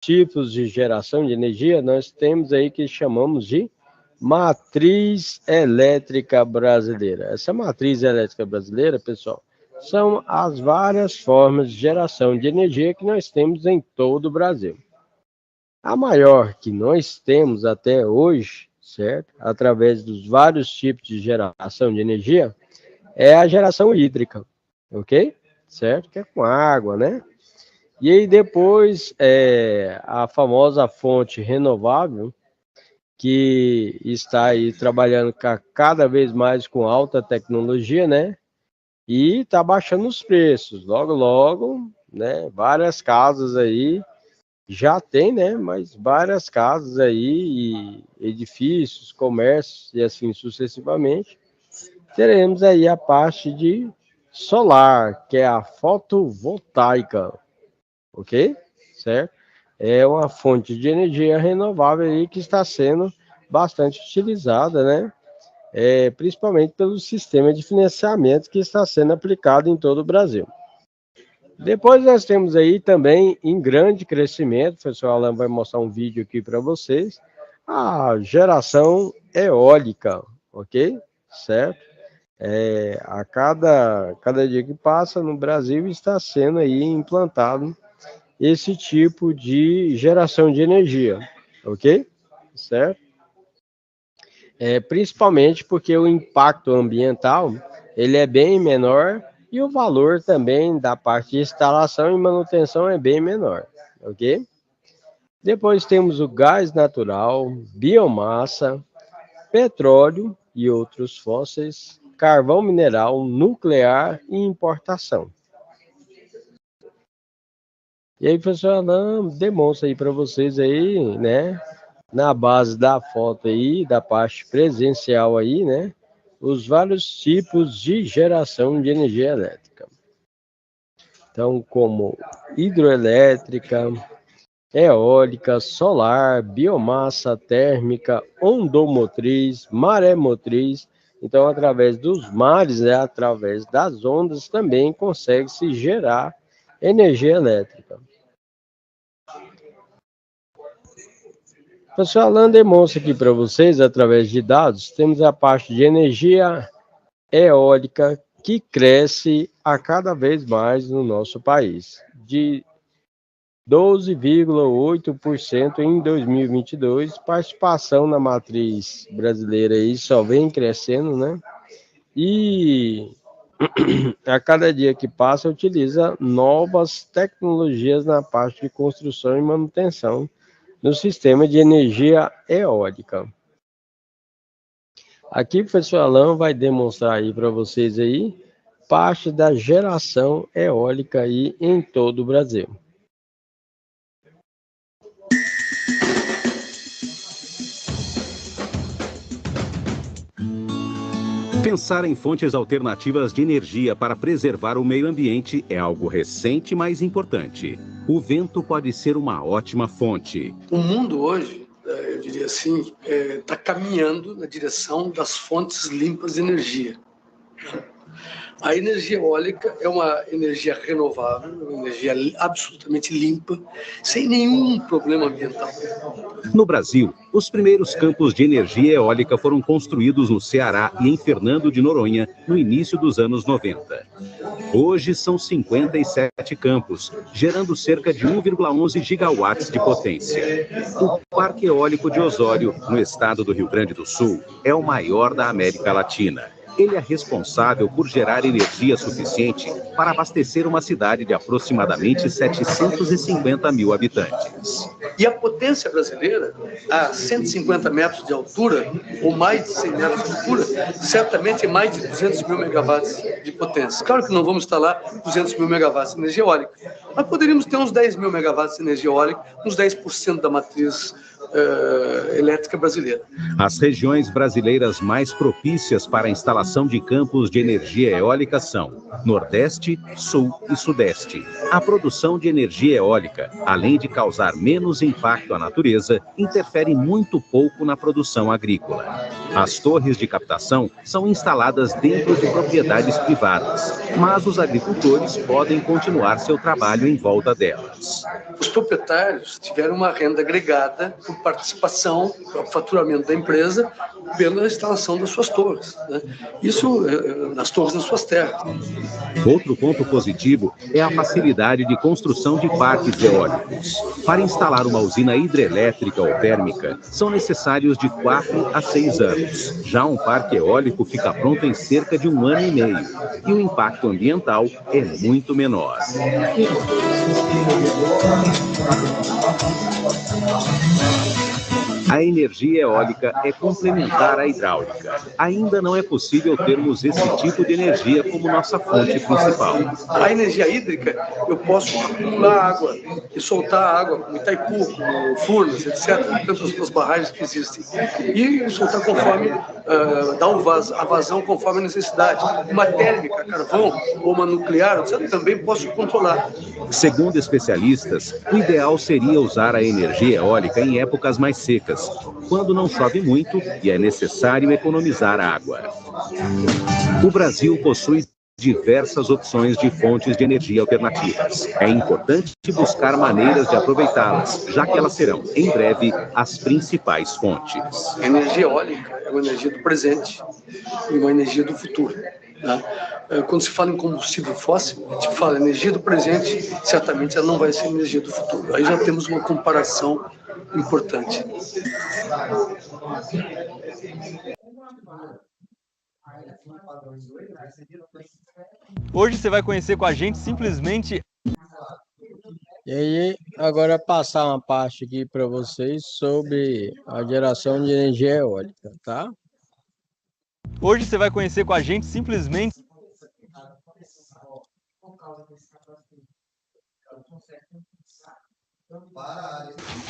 tipos de geração de energia, nós temos aí que chamamos de matriz elétrica brasileira. Essa matriz elétrica brasileira, pessoal, são as várias formas de geração de energia que nós temos em todo o Brasil. A maior que nós temos até hoje, certo? Através dos vários tipos de geração de energia, é a geração hídrica, ok? Certo? Que é com água, né? E aí depois a famosa fonte renovável, que está aí trabalhando cada vez mais com alta tecnologia, né? E está baixando os preços. Logo, logo, né? Várias casas aí já tem, né? Mas várias casas aí, e edifícios, comércios e assim sucessivamente. Teremos aí a parte de solar, que é a fotovoltaica, ok? Certo? É uma fonte de energia renovável aí que está sendo bastante utilizada, né? Principalmente pelo sistema de financiamento que está sendo aplicado em todo o Brasil. Depois nós temos aí também, em grande crescimento, o professor Alan vai mostrar um vídeo aqui para vocês, a geração eólica, ok? Certo? A cada dia que passa no Brasil está sendo aí implantado esse tipo de geração de energia, ok? Certo? Principalmente porque o impacto ambiental ele é bem menor e o valor também da parte de instalação e manutenção é bem menor, ok? Depois temos o gás natural, biomassa, petróleo e outros fósseis, carvão mineral, nuclear e importação. E aí, professor Alan demonstra aí para vocês aí, né, na base da foto aí, da parte presencial aí, né, os vários tipos de geração de energia elétrica. Então, como hidroelétrica, eólica, solar, biomassa térmica, ondomotriz, maremotriz. Então, através dos mares, né, através das ondas, também consegue-se gerar energia elétrica. O professor Alan demonstra aqui para vocês, através de dados, temos a parte de energia eólica que cresce a cada vez mais no nosso país, de 12,8% em 2022, participação na matriz brasileira aí só vem crescendo, né? E a cada dia que passa utiliza novas tecnologias na parte de construção e manutenção no sistema de energia eólica. Aqui o professor Alan vai demonstrar aí para vocês aí parte da geração eólica aí em todo o Brasil. Pensar em fontes alternativas de energia para preservar o meio ambiente é algo recente, mas importante. O vento pode ser uma ótima fonte. O mundo hoje, eu diria assim, está caminhando na direção das fontes limpas de energia. A energia eólica é uma energia renovável, uma energia absolutamente limpa, sem nenhum problema ambiental. No Brasil, os primeiros campos de energia eólica foram construídos no Ceará e em Fernando de Noronha no início dos anos 90. Hoje são 57 campos, gerando cerca de 1,11 gigawatts de potência. O Parque Eólico de Osório, no estado do Rio Grande do Sul, é o maior da América Latina. Ele é responsável por gerar energia suficiente para abastecer uma cidade de aproximadamente 750 mil habitantes. E a potência brasileira, a 150 metros de altura, ou mais de 100 metros de altura, certamente é mais de 200 mil megawatts de potência. Claro que não vamos instalar 200 mil megawatts de energia eólica, mas poderíamos ter uns 10 mil megawatts de energia eólica, uns 10% da matriz elétrica brasileira. As regiões brasileiras mais propícias para a instalação formação de campos de energia eólica são Nordeste, Sul e Sudeste. A produção de energia eólica, além de causar menos impacto à natureza, interfere muito pouco na produção agrícola. As torres de captação são instaladas dentro de propriedades privadas, mas os agricultores podem continuar seu trabalho em volta delas. Os proprietários tiveram uma renda agregada por participação, por faturamento da empresa, pela instalação das suas torres, né? Isso nas torres das suas terras. Outro ponto positivo é a facilidade de construção de parques eólicos. Para instalar uma usina hidrelétrica ou térmica, são necessários de 4 a 6 anos. Já um parque eólico fica pronto em cerca de 1 ano e meio, e o impacto ambiental é muito menor. A energia eólica é complementar à hidráulica. Ainda não é possível termos esse tipo de energia como nossa fonte principal. A energia hídrica, eu posso acumular água e soltar água, como Itaipu, como Furnas, etc., tantas as barragens que existem. E soltar conforme, dar a vazão conforme a necessidade. Uma térmica, carvão ou uma nuclear, eu também posso controlar. Segundo especialistas, o ideal seria usar a energia eólica em épocas mais secas, quando não chove muito e é necessário economizar água. O Brasil possui diversas opções de fontes de energia alternativas. É importante buscar maneiras de aproveitá-las, já que elas serão, em breve, as principais fontes. A energia eólica é uma energia do presente e uma energia do futuro. Né? Quando se fala em combustível fóssil, a gente fala energia do presente, certamente ela não vai ser energia do futuro. Aí já temos uma comparação importante. Hoje você vai conhecer com a gente simplesmente... E aí, agora passar uma parte aqui para vocês sobre a geração de energia eólica, tá? Hoje você vai conhecer com a gente simplesmente...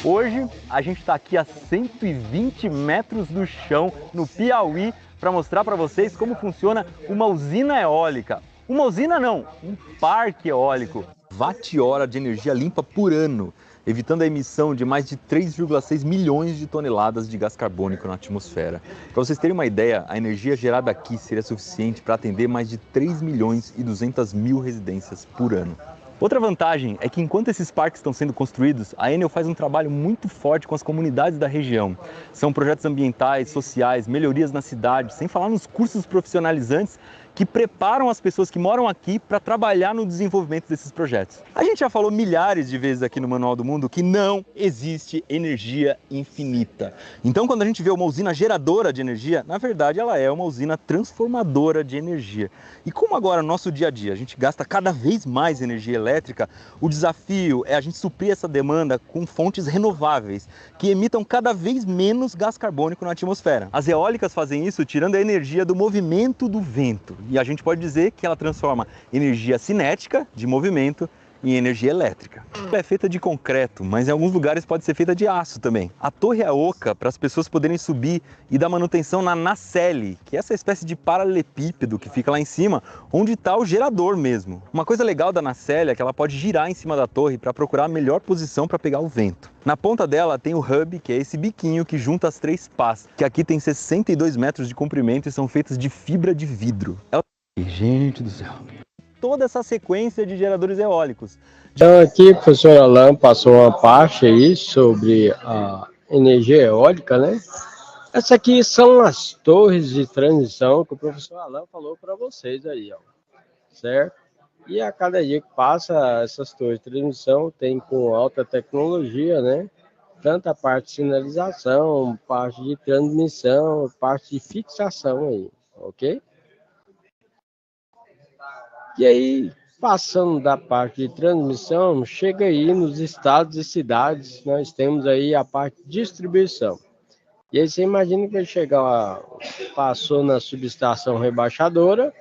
Hoje a gente está aqui a 120 metros do chão, no Piauí, para mostrar para vocês como funciona uma usina eólica. Uma usina não, um parque eólico. Watt-hora de energia limpa por ano, evitando a emissão de mais de 3,6 milhões de toneladas de gás carbônico na atmosfera. Para vocês terem uma ideia, a energia gerada aqui seria suficiente para atender mais de 3 milhões e 200 mil residências por ano. Outra vantagem é que enquanto esses parques estão sendo construídos, a Enel faz um trabalho muito forte com as comunidades da região. São projetos ambientais, sociais, melhorias na cidade, sem falar nos cursos profissionalizantes que preparam as pessoas que moram aqui para trabalhar no desenvolvimento desses projetos. A gente já falou milhares de vezes aqui no Manual do Mundo que não existe energia infinita. Então, quando a gente vê uma usina geradora de energia, na verdade ela é uma usina transformadora de energia. E como agora no nosso dia a dia a gente gasta cada vez mais energia elétrica, o desafio é a gente suprir essa demanda com fontes renováveis, que emitam cada vez menos gás carbônico na atmosfera. As eólicas fazem isso tirando a energia do movimento do vento. E a gente pode dizer que ela transforma energia cinética, de movimento, em energia elétrica. Ela é feita de concreto, mas em alguns lugares pode ser feita de aço também. A torre é oca para as pessoas poderem subir e dar manutenção na nacelle, que é essa espécie de paralelepípedo que fica lá em cima, onde está o gerador mesmo. Uma coisa legal da nacelle é que ela pode girar em cima da torre para procurar a melhor posição para pegar o vento. Na ponta dela tem o hub, que é esse biquinho que junta as 3 pás, que aqui tem 62 metros de comprimento e são feitas de fibra de vidro. Gente do céu! Toda essa sequência de geradores eólicos. Então aqui o professor Alain passou uma parte aí sobre a energia eólica, né? Essa aqui são as torres de transmissão que o professor Alain falou para vocês aí, ó, certo? E a cada dia que passa, essas torres de transmissão tem com alta tecnologia, né? Tanto a parte de sinalização, parte de transmissão, parte de fixação aí, ok? E aí, passando da parte de transmissão, chega aí nos estados e cidades, nós temos aí a parte de distribuição. E aí você imagina que vai chegar, passou na subestação rebaixadora,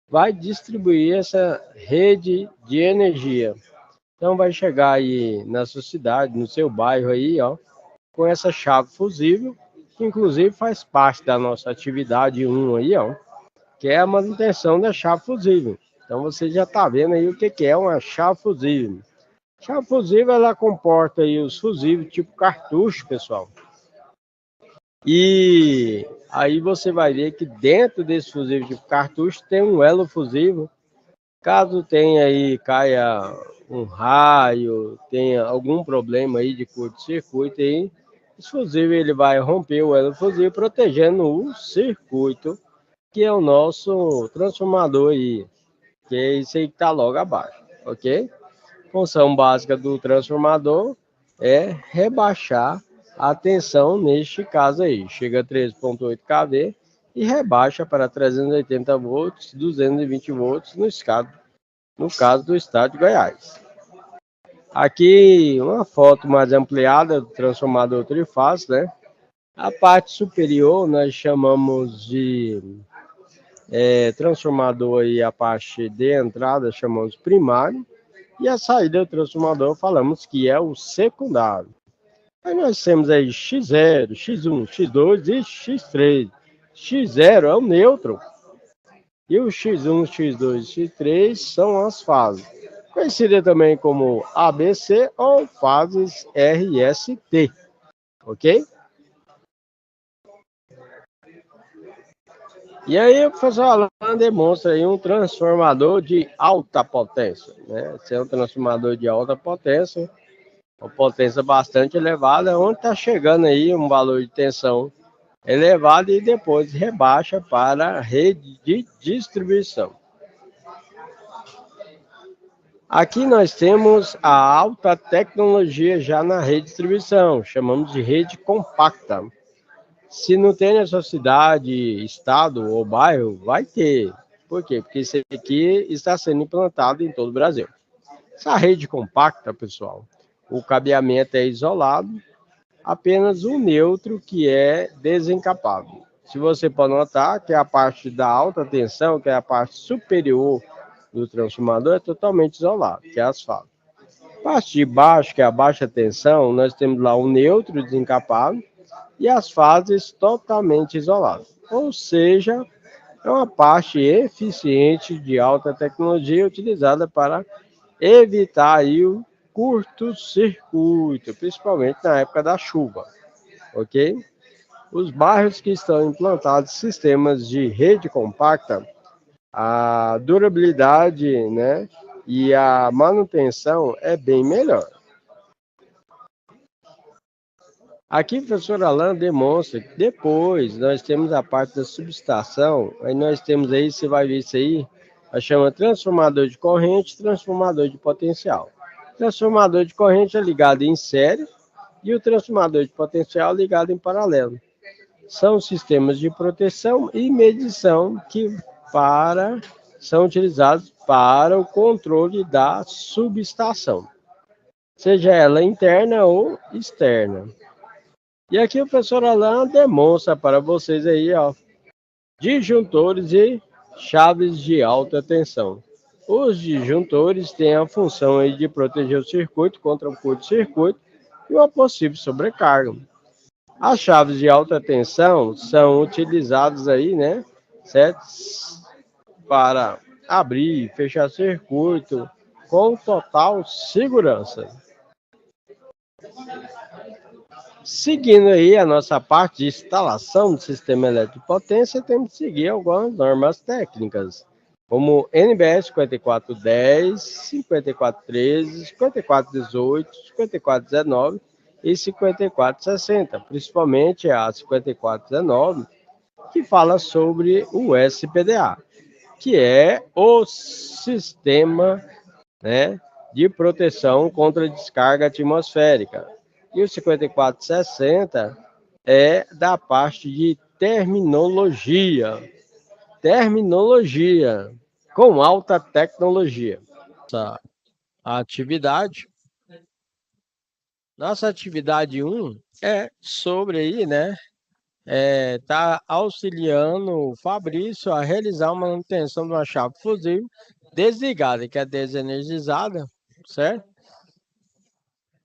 vai distribuir essa rede de energia. Então vai chegar aí na sua cidade, no seu bairro aí, ó, com essa chave fusível, que inclusive faz parte da nossa atividade 1 aí, ó. que é a manutenção da chave fusível. Então você já está vendo aí o que é uma chave fusível. Chave fusível, ela comporta aí os fusíveis tipo cartucho, pessoal. E aí você vai ver que dentro desse fusível tipo cartucho tem um elo fusível. Caso tenha aí, caia um raio, tenha algum problema aí de curto-circuito aí, esse fusível ele vai romper o elo fusível, protegendo o circuito, que é o nosso transformador aí, que é isso aí que está logo abaixo, ok? Função básica do transformador é rebaixar a tensão neste caso aí. Chega a 13,8 kV e rebaixa para 380 volts, 220 volts no caso do estado de Goiás. Aqui uma foto mais ampliada do transformador trifásico, né? A parte superior nós chamamos de transformador aí, a parte de entrada chamamos primário. E a saída do transformador falamos que é o secundário. Aí nós temos aí X0, X1, X2 e X3. X0 é o neutro. E o X1, X2 e X3 são as fases. Conhecida também como ABC ou fases RST. Ok? E aí o professor Alan demonstra aí um transformador de alta potência, né? Esse é um transformador de alta potência, uma potência bastante elevada, onde está chegando aí um valor de tensão elevado e depois rebaixa para a rede de distribuição. Aqui nós temos a alta tecnologia já na rede de distribuição, chamamos de rede compacta. Se não tem na sua cidade, estado ou bairro, vai ter. Por quê? Porque isso aqui está sendo implantado em todo o Brasil. Essa rede compacta, pessoal, o cabeamento é isolado, apenas um neutro que é desencapado. Se você pode notar que a parte da alta tensão, que é a parte superior do transformador, é totalmente isolado, que é asfalto. A parte de baixo, que é a baixa tensão, nós temos lá um neutro desencapado, e as fases totalmente isoladas. Ou seja, é uma parte eficiente de alta tecnologia utilizada para evitar aí o curto-circuito, principalmente na época da chuva, ok? Os bairros que estão implantados sistemas de rede compacta, a durabilidade, né, e a manutenção é bem melhor. Aqui o professor Alan demonstra que depois nós temos a parte da subestação, aí nós temos aí, você vai ver isso aí, nós chama transformador de corrente, transformador de potencial. Transformador de corrente é ligado em série e o transformador de potencial ligado em paralelo. São sistemas de proteção e medição que são utilizados para o controle da subestação, seja ela interna ou externa. E aqui o professor Alan demonstra para vocês aí, ó, disjuntores e chaves de alta tensão. Os disjuntores têm a função aí de proteger o circuito contra o curto-circuito e uma possível sobrecarga. As chaves de alta tensão são utilizadas aí, né, certo? Para abrir e fechar circuito com total segurança. Seguindo aí a nossa parte de instalação do sistema elétrico de potência, temos que seguir algumas normas técnicas, como NBS 5410, 5413, 5418, 5419 e 5460, principalmente a 5419, que fala sobre o SPDA, que é o sistema, né, de proteção contra descarga atmosférica. E o 5460 é da parte de terminologia. Terminologia com alta tecnologia. Nossa atividade 1 é sobre aí, né? Tá auxiliando o Fabrício a realizar uma manutenção de uma chave fusível desligada, que é desenergizada, certo?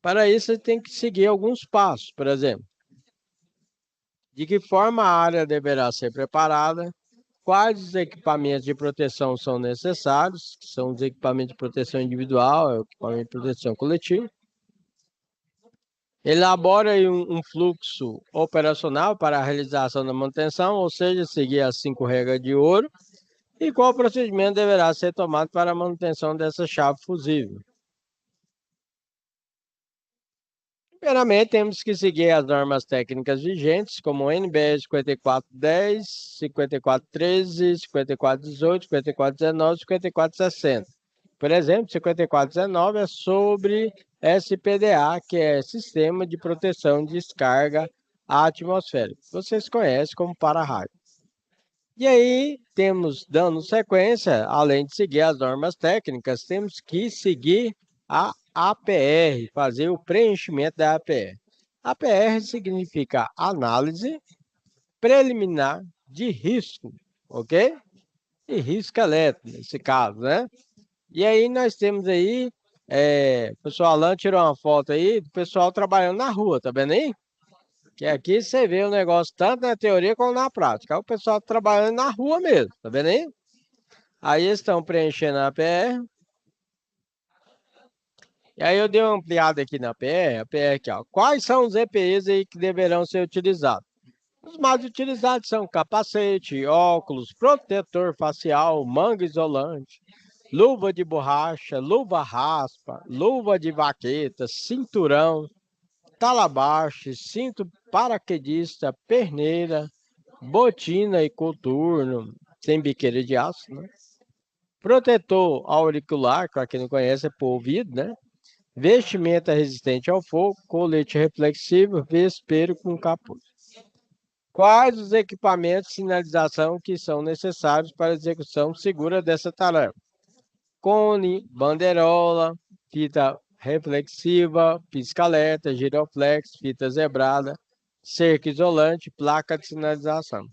Para isso, você tem que seguir alguns passos, por exemplo. De que forma a área deverá ser preparada, quais os equipamentos de proteção são necessários, que são os equipamentos de proteção individual, equipamento de proteção coletiva. Elabora aí um fluxo operacional para a realização da manutenção, ou seja, seguir as 5 regras de ouro, e qual procedimento deverá ser tomado para a manutenção dessa chave fusível. Primeiramente, temos que seguir as normas técnicas vigentes, como o NBR 5410, 5413, 5418, 5419 e 5460. Por exemplo, 5419 é sobre SPDA, que é Sistema de Proteção de Descarga Atmosférica. Vocês conhecem como para-raio. E aí, temos, dando sequência, além de seguir as normas técnicas, temos que seguir a APR, fazer o preenchimento da APR. APR significa Análise Preliminar de Risco, ok? E risco elétrico, nesse caso, né? E aí nós temos aí, o pessoal Alan tirou uma foto aí do pessoal trabalhando na rua, tá vendo aí? Que aqui você vê o negócio tanto na teoria como na prática. É o pessoal trabalhando na rua mesmo, tá vendo aí? Aí eles estão preenchendo a APR. E aí eu dei uma ampliada aqui na APR, a APR aqui, ó. Quais são os EPIs aí que deverão ser utilizados? Os mais utilizados são capacete, óculos, protetor facial, manga isolante, luva de borracha, luva raspa, luva de vaqueta, cinturão, talabache, cinto paraquedista, perneira, botina e coturno, sem biqueira de aço, né? Protetor auricular, para quem não conhece, é para o ouvido, né? Vestimenta resistente ao fogo, colete reflexível, vespeiro com capuz. Quais os equipamentos de sinalização que são necessários para a execução segura dessa tarefa? Cone, bandeirola, fita reflexiva, pisca-alerta, giroflex, fita zebrada, cerca isolante, placa de sinalização.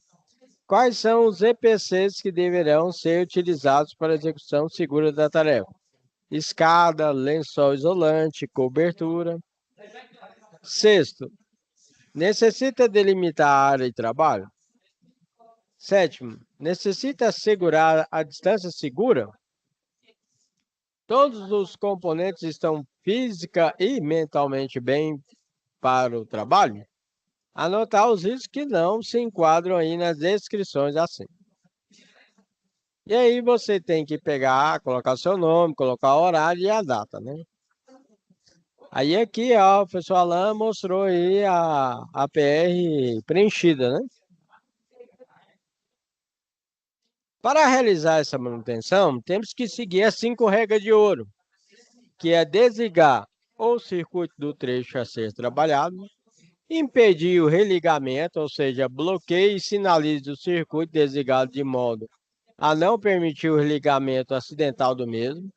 Quais são os EPCs que deverão ser utilizados para a execução segura da tarefa? Escada, lençol isolante, cobertura. Sexto, necessita delimitar a área de trabalho? Sétimo, necessita assegurar a distância segura? Todos os componentes estão física e mentalmente bem para o trabalho? Anotar os riscos que não se enquadram aí nas descrições assim. E aí você tem que pegar, colocar o seu nome, colocar o horário e a data, né? Aí aqui, ó, o professor Alan mostrou aí a APR preenchida, né? Para realizar essa manutenção, temos que seguir as 5 regras de ouro, que é desligar o circuito do trecho a ser trabalhado, impedir o religamento, ou seja, bloqueie e sinalize o circuito desligado de modo a não permitir o religamento acidental do mesmo,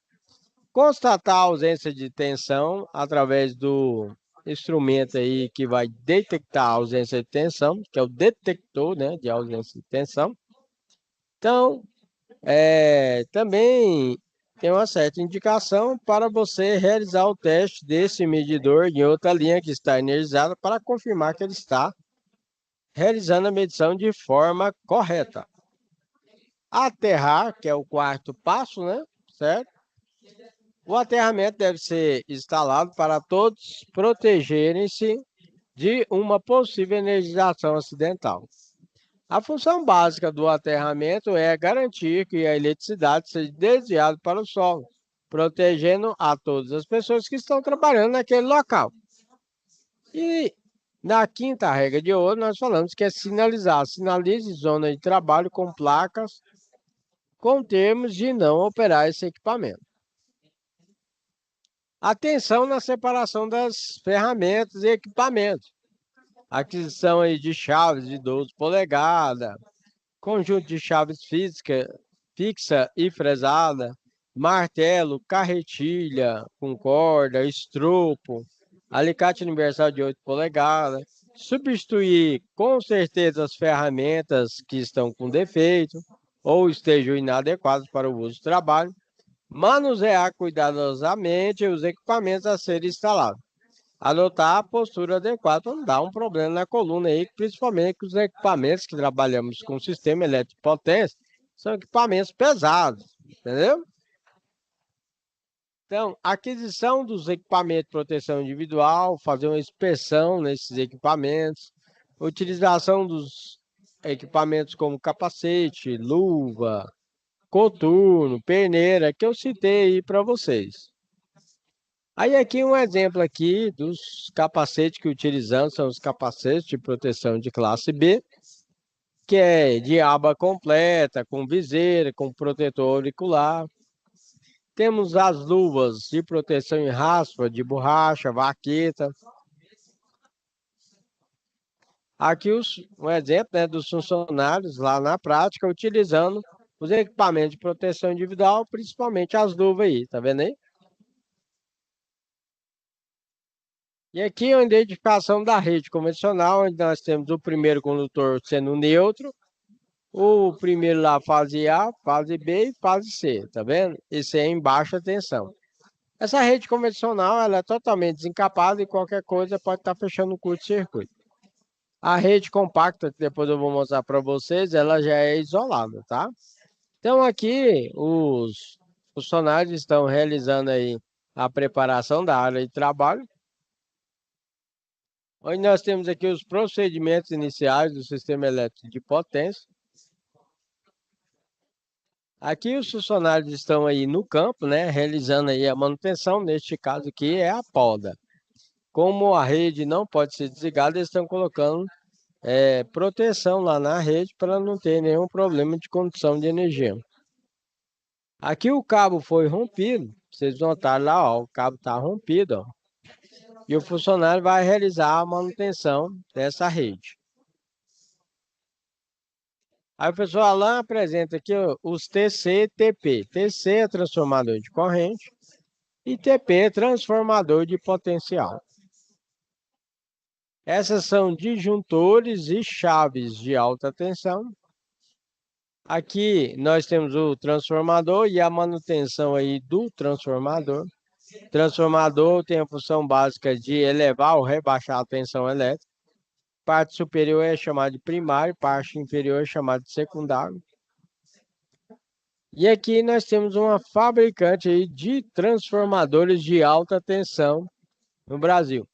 constatar a ausência de tensão através do instrumento aí que vai detectar a ausência de tensão, que é o detector, né, de ausência de tensão. Então, também tem uma certa indicação para você realizar o teste desse medidor em outra linha que está energizada para confirmar que ele está realizando a medição de forma correta. Aterrar, que é o 4º passo, né? Certo? O aterramento deve ser instalado para todos protegerem-se de uma possível energização acidental. A função básica do aterramento é garantir que a eletricidade seja desviada para o solo, protegendo a todas as pessoas que estão trabalhando naquele local. E na 5ª regra de ouro, nós falamos que é sinalizar. Sinalize zona de trabalho com placas com termos de não operar esse equipamento. Atenção na separação das ferramentas e equipamentos. Aquisição aí de chaves de 12 polegadas, conjunto de chaves fixa e fresada, martelo, carretilha com corda, estropo, alicate universal de 8 polegadas, substituir com certeza as ferramentas que estão com defeito ou estejam inadequadas para o uso do trabalho, manusear cuidadosamente os equipamentos a serem instalados, adotar a postura adequada para não dar um problema na coluna aí, principalmente com os equipamentos que trabalhamos com o sistema elétrico de potência, são equipamentos pesados, entendeu? Então, aquisição dos equipamentos de proteção individual, fazer uma inspeção nesses equipamentos, utilização dos equipamentos como capacete, luva, coturno, perneira, que eu citei aí para vocês. Aí aqui um exemplo aqui dos capacetes que utilizamos, são os capacetes de proteção de classe B, que é de aba completa, com viseira, com protetor auricular. Temos as luvas de proteção em raspa, de borracha, vaqueta. Aqui um exemplo, né, dos funcionários lá na prática, utilizando os equipamentos de proteção individual, principalmente as luvas aí, tá vendo aí? E aqui é a identificação da rede convencional, onde nós temos o primeiro condutor sendo neutro, o primeiro lá fase A, fase B e fase C, tá vendo? Esse é em baixa tensão. Essa rede convencional, ela é totalmente desencapada e qualquer coisa pode estar fechando o curto-circuito. A rede compacta, que depois eu vou mostrar para vocês, ela já é isolada, tá? Então aqui os funcionários estão realizando aí a preparação da área de trabalho, onde nós temos aqui os procedimentos iniciais do sistema elétrico de potência. Aqui os funcionários estão aí no campo, né, realizando aí a manutenção, neste caso aqui é a poda. Como a rede não pode ser desligada, eles estão colocando proteção lá na rede para não ter nenhum problema de condução de energia. Aqui o cabo foi rompido, vocês notaram lá, ó, o cabo está rompido, ó, e o funcionário vai realizar a manutenção dessa rede. Aí o professor Alain apresenta aqui ó, os TC e TP. TC é transformador de corrente e TP é transformador de potencial. Essas são disjuntores e chaves de alta tensão. Aqui nós temos o transformador e a manutenção aí do transformador. O transformador tem a função básica de elevar ou rebaixar a tensão elétrica. Parte superior é chamada de primário, parte inferior é chamada de secundário. E aqui nós temos uma fabricante aí de transformadores de alta tensão no Brasil.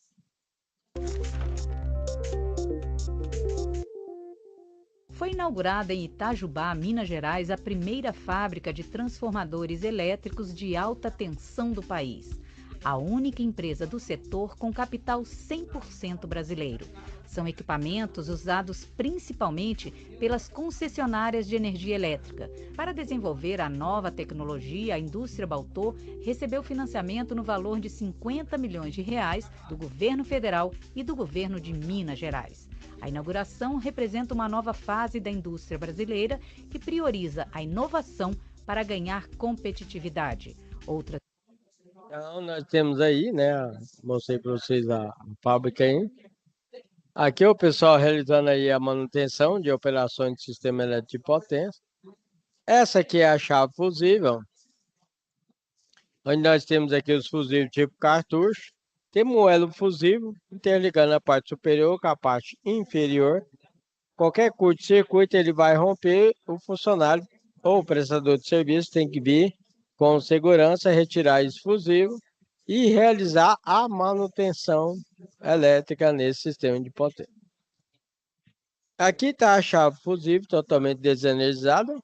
Foi inaugurada em Itajubá, Minas Gerais, a primeira fábrica de transformadores elétricos de alta tensão do país. A única empresa do setor com capital 100% brasileiro. São equipamentos usados principalmente pelas concessionárias de energia elétrica. Para desenvolver a nova tecnologia, a indústria Baltô recebeu financiamento no valor de R$50 milhões do governo federal e do governo de Minas Gerais. A inauguração representa uma nova fase da indústria brasileira que prioriza a inovação para ganhar competitividade. Então, nós temos aí, né? Mostrei para vocês a fábrica aí. Aqui o pessoal realizando aí a manutenção de operações de sistema elétrico de potência. Essa aqui é a chave fusível, onde nós temos aqui os fusíveis tipo cartucho. Temos um elo fusível interligando a parte superior com a parte inferior. Qualquer curto-circuito ele vai romper, o funcionário ou o prestador de serviço tem que vir com segurança, retirar esse fusível e realizar a manutenção elétrica nesse sistema de potência. Aqui está a chave fusível totalmente desenergizada.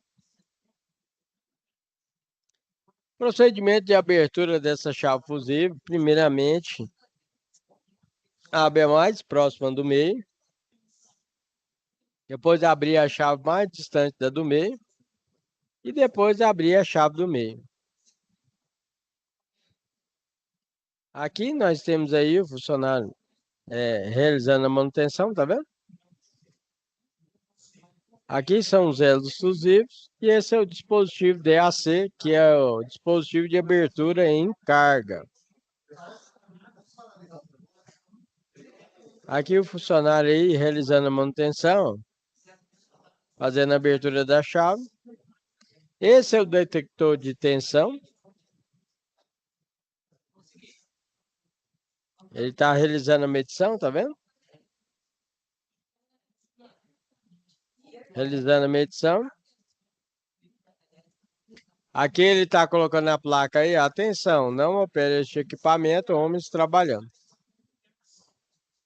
Procedimento de abertura dessa chave fusível, primeiramente, abre a mais próxima do meio. Depois abrir a chave mais distante da do meio. E depois abrir a chave do meio. Aqui nós temos aí o funcionário realizando a manutenção, tá vendo? Aqui são os elos fusíveis e esse é o dispositivo DAC, que é o dispositivo de abertura em carga. Aqui o funcionário aí realizando a manutenção, fazendo a abertura da chave. Esse é o detector de tensão. Ele está realizando a medição, tá vendo? Realizando a medição. Aqui ele está colocando a placa aí, atenção, não opere este equipamento, homens trabalhando.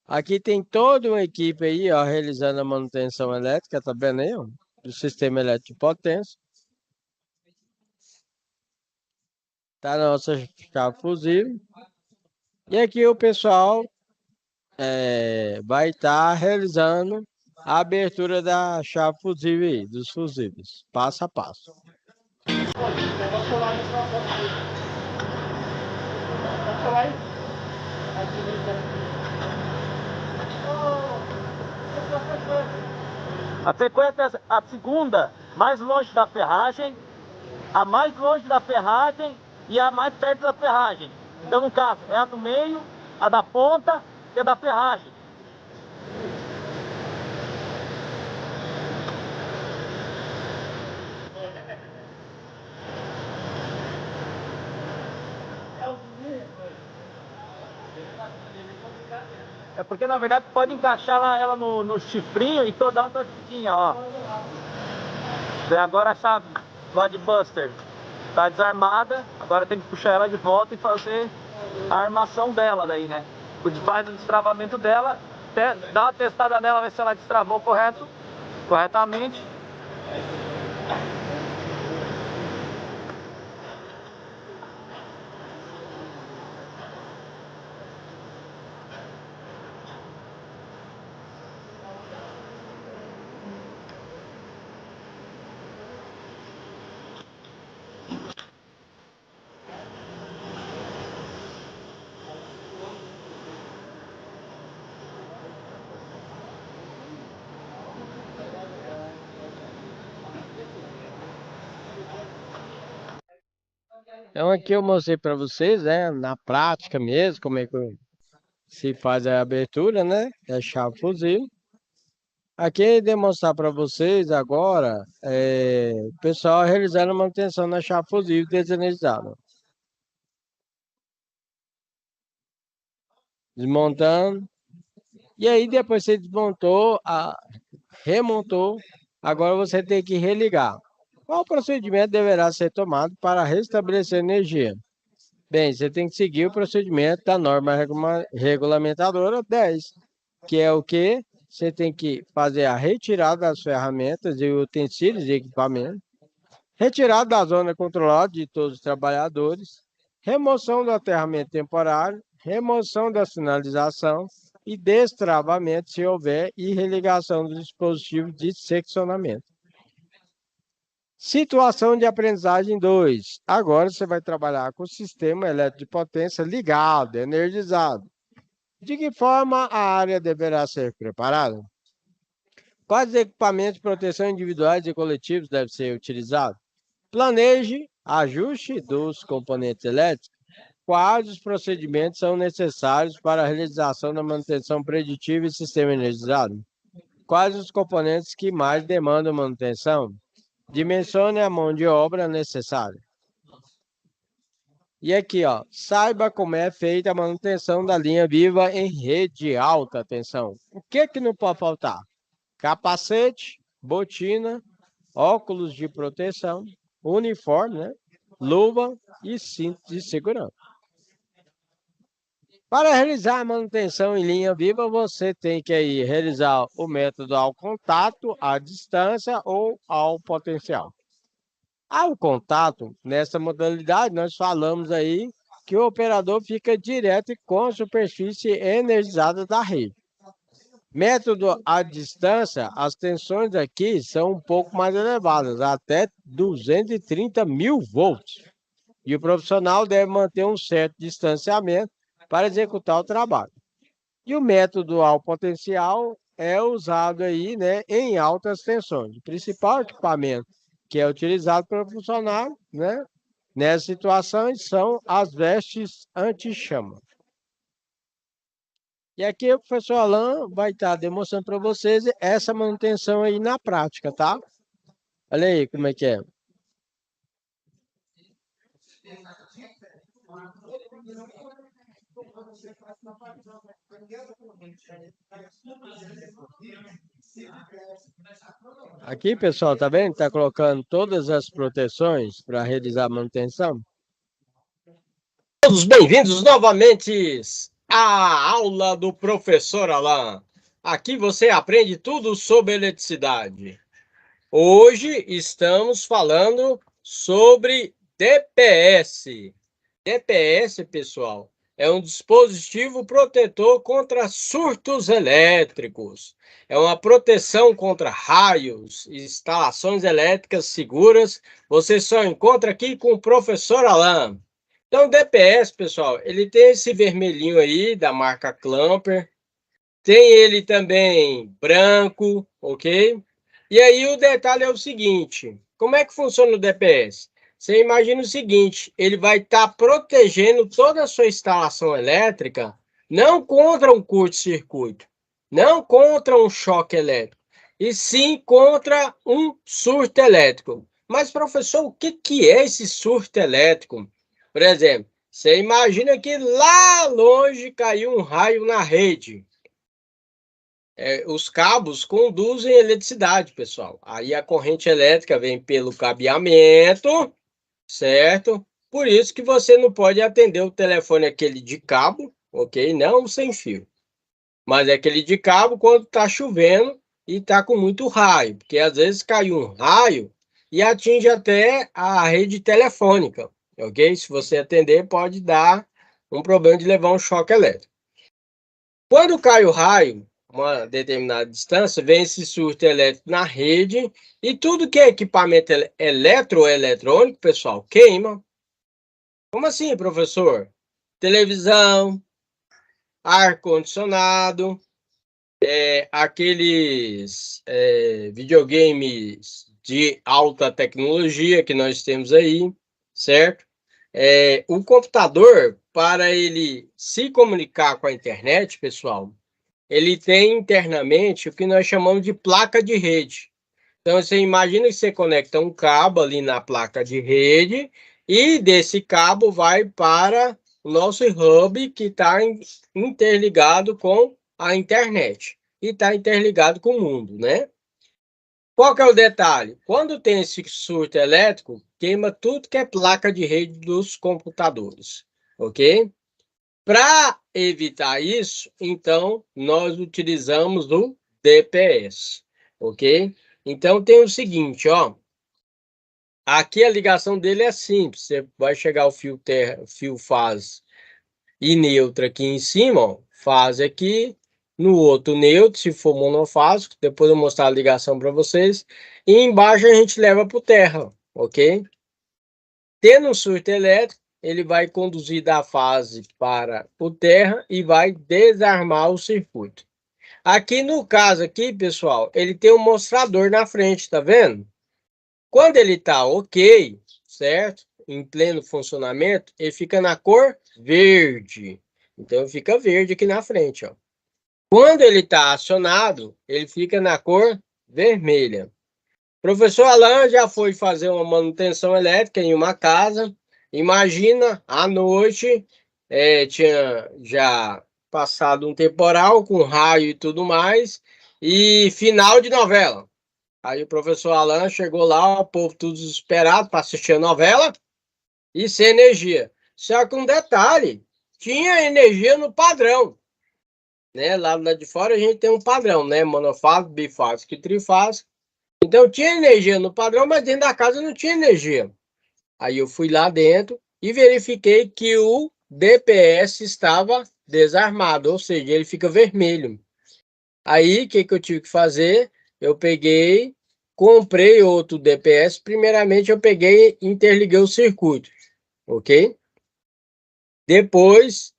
Aqui tem toda uma equipe aí, ó, realizando a manutenção elétrica, tá vendo aí, ó, do sistema elétrico de potência. Tá na nossa chave fusível. E aqui o pessoal vai estar realizando a abertura da chave fusível aí, dos fusíveis, passo a passo. A sequência é a segunda mais longe da ferragem, a mais longe da ferragem e a mais perto da ferragem. Então, no caso, é a do meio, a da ponta e a da ferragem. É porque, na verdade, pode encaixar ela no chifrinho e dar uma torcidinha, ó. E agora a chave Bloodbuster tá desarmada, agora tem que puxar ela de volta e fazer a armação dela daí, né? Faz o destravamento dela, dá uma testada nela, ver se ela destravou corretamente. Então aqui eu mostrei para vocês, né, na prática mesmo, como é que se faz a abertura, né, da chave fusível. Aqui demonstrar para vocês agora o pessoal realizando a manutenção na chave fusível desenergizada. Desmontando. E aí depois você desmontou, remontou, agora você tem que religar. Qual procedimento deverá ser tomado para restabelecer a energia? Bem, você tem que seguir o procedimento da norma regulamentadora 10, que é o que? Você tem que fazer a retirada das ferramentas e utensílios de equipamento, retirada da zona controlada de todos os trabalhadores, remoção do aterramento temporário, remoção da sinalização e destravamento se houver e religação do dispositivo de seccionamento. Situação de aprendizagem 2. Agora você vai trabalhar com o sistema elétrico de potência ligado, energizado. De que forma a área deverá ser preparada? Quais equipamentos de proteção individuais e coletivos devem ser utilizados? Planeje ajuste dos componentes elétricos. Quais os procedimentos são necessários para a realização da manutenção preditiva e sistema energizado? Quais os componentes que mais demandam manutenção? Dimensione a mão de obra necessária. E aqui, ó, saiba como é feita a manutenção da linha viva em rede alta tensão. O que não pode faltar? Capacete, botina, óculos de proteção, uniforme, né? Luva e cinto de segurança. Para realizar a manutenção em linha viva, você tem que aí realizar o método ao contato, à distância ou ao potencial. Ao contato, nessa modalidade, nós falamos aí que o operador fica direto com a superfície energizada da rede. Método à distância, as tensões aqui são um pouco mais elevadas, até 230 mil volts. E o profissional deve manter um certo distanciamento para executar o trabalho. E o método ao potencial é usado aí, né, em altas tensões. O principal equipamento que é utilizado pelo funcionário, né, nessas situações são as vestes anti-chama. E aqui o professor Alan vai estar demonstrando para vocês essa manutenção aí na prática, tá? Olha aí como é que é. Aqui, pessoal, tá vendo? Tá colocando todas as proteções para realizar a manutenção. Todos bem-vindos novamente à aula do professor Alain. Aqui você aprende tudo sobre eletricidade. Hoje estamos falando sobre DPS. DPS, pessoal, é um dispositivo protetor contra surtos elétricos. É uma proteção contra raios, instalações elétricas seguras. Você só encontra aqui com o professor Alain. Então, o DPS, pessoal, ele tem esse vermelhinho aí da marca Clamper. Tem ele também branco, ok? E aí o detalhe é o seguinte, como é que funciona o DPS? Você imagina o seguinte, ele vai estar protegendo toda a sua instalação elétrica, não contra um curto-circuito, não contra um choque elétrico, e sim contra um surto elétrico. Mas, professor, o que é esse surto elétrico? Por exemplo, você imagina que lá longe caiu um raio na rede. Os cabos conduzem eletricidade, pessoal. Aí a corrente elétrica vem pelo cabeamento, certo? Por isso que você não pode atender o telefone aquele de cabo, ok? Não sem fio. Mas é aquele de cabo quando está chovendo e está com muito raio. Porque às vezes cai um raio e atinge até a rede telefônica, ok? Se você atender, pode dar um problema de levar um choque elétrico. Quando cai o raio, uma determinada distância, vem esse surto elétrico na rede e tudo que é equipamento eletroeletrônico, pessoal, queima. Como assim, professor? Televisão, ar-condicionado, aqueles videogames de alta tecnologia que nós temos aí, certo? O computador, para ele se comunicar com a internet, pessoal, ele tem internamente o que nós chamamos de placa de rede. Então, você imagina que você conecta um cabo ali na placa de rede e desse cabo vai para o nosso hub que está interligado com a internet e está interligado com o mundo, né? Qual que é o detalhe? Quando tem esse surto elétrico, queima tudo que é placa de rede dos computadores, ok? Para evitar isso, então, nós utilizamos o DPS, ok? Então, tem o seguinte, ó. Aqui a ligação dele é simples. Você vai chegar o fio fase e neutro aqui em cima, ó. Fase aqui, no outro neutro, se for monofásico. Depois eu vou mostrar a ligação para vocês. E embaixo a gente leva para o terra, ok? Tendo um surto elétrico, ele vai conduzir da fase para o terra e vai desarmar o circuito. Aqui no caso aqui, pessoal, ele tem um mostrador na frente, tá vendo? Quando ele tá ok, certo? Em pleno funcionamento, ele fica na cor verde. Então fica verde aqui na frente, ó. Quando ele está acionado, ele fica na cor vermelha. Professor Alain já foi fazer uma manutenção elétrica em uma casa. Imagina, à noite, tinha já passado um temporal com raio e tudo mais, e final de novela. Aí o professor Alain chegou lá, o povo tudo desesperado para assistir a novela e sem energia. Só que um detalhe, tinha energia no padrão. Né? Lá de fora a gente tem um padrão, né? Monofásico, bifásico e trifásico. Então tinha energia no padrão, mas dentro da casa não tinha energia. Aí eu fui lá dentro e verifiquei que o DPS estava desarmado, ou seja, ele fica vermelho. Aí o que eu tive que fazer? Eu peguei, comprei outro DPS. Primeiramente eu peguei e interliguei o circuito, ok? Depois,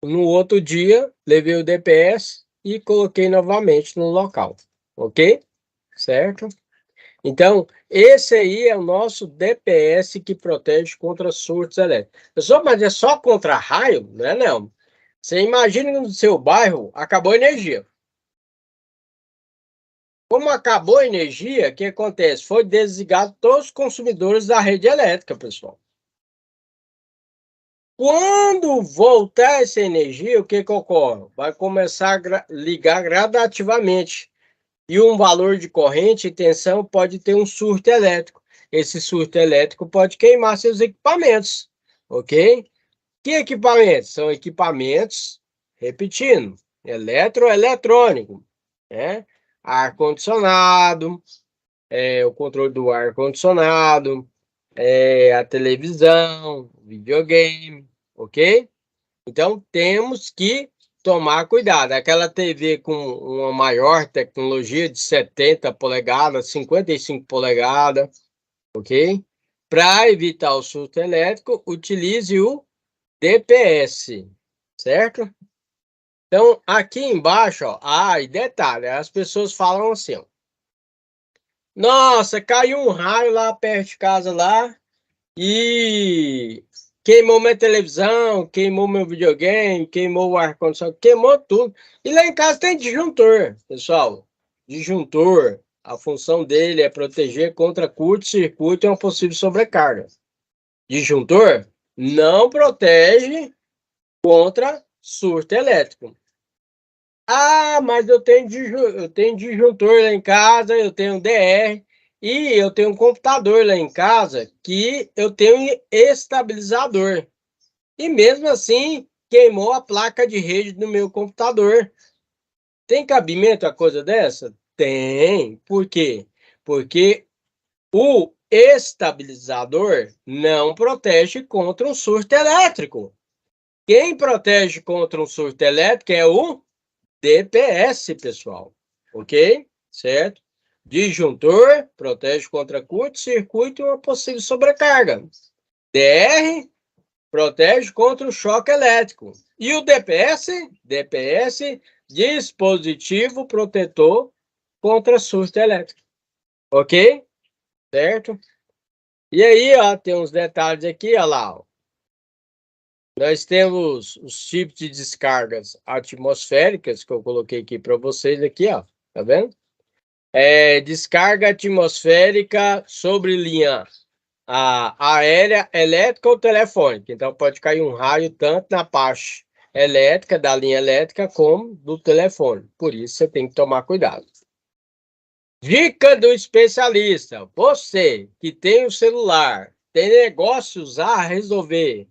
no outro dia, levei o DPS e coloquei novamente no local, ok? Certo? Então, esse aí é o nosso DPS que protege contra surtos elétricos. Pessoal, mas é só contra raio? Não é não. Você imagina que no seu bairro acabou a energia. Como acabou a energia, o que acontece? Foi desligado todos os consumidores da rede elétrica, pessoal. Quando voltar essa energia, o que ocorre? Vai começar a ligar gradativamente. E um valor de corrente e tensão pode ter um surto elétrico. Esse surto elétrico pode queimar seus equipamentos, ok? Que equipamentos? São equipamentos, repetindo, eletroeletrônico, né? Ar-condicionado, o controle do ar-condicionado, a televisão, videogame, ok? Então, temos que tomar cuidado. Aquela TV com uma maior tecnologia de 70 polegadas, 55 polegadas, ok? Para evitar o surto elétrico, utilize o DPS, certo? Então, aqui embaixo, ó, e detalhe, as pessoas falam assim, ó, nossa, caiu um raio lá perto de casa lá e queimou minha televisão, queimou meu videogame, queimou o ar-condicionado, queimou tudo. E lá em casa tem disjuntor, pessoal. Disjuntor, a função dele é proteger contra curto-circuito e uma possível sobrecarga. Disjuntor não protege contra surto elétrico. Ah, mas eu tenho disjuntor lá em casa, eu tenho DR e eu tenho um computador lá em casa que eu tenho estabilizador. E mesmo assim, queimou a placa de rede do meu computador. Tem cabimento a coisa dessa? Tem. Por quê? Porque o estabilizador não protege contra um surto elétrico. Quem protege contra um surto elétrico é o DPS, pessoal. Ok? Certo? Disjuntor protege contra curto-circuito e uma possível sobrecarga. DR protege contra o choque elétrico. E o DPS, dispositivo protetor contra surto elétrico. Ok? Certo? E aí, ó, tem uns detalhes aqui, ó lá, ó. Nós temos os tipos de descargas atmosféricas, que eu coloquei aqui para vocês aqui, ó. Tá vendo? Descarga atmosférica sobre linha aérea, elétrica ou telefônica. Então, pode cair um raio tanto na parte elétrica, da linha elétrica, como do telefone. Por isso, você tem que tomar cuidado. Dica do especialista. Você que tem o celular, tem negócios a resolver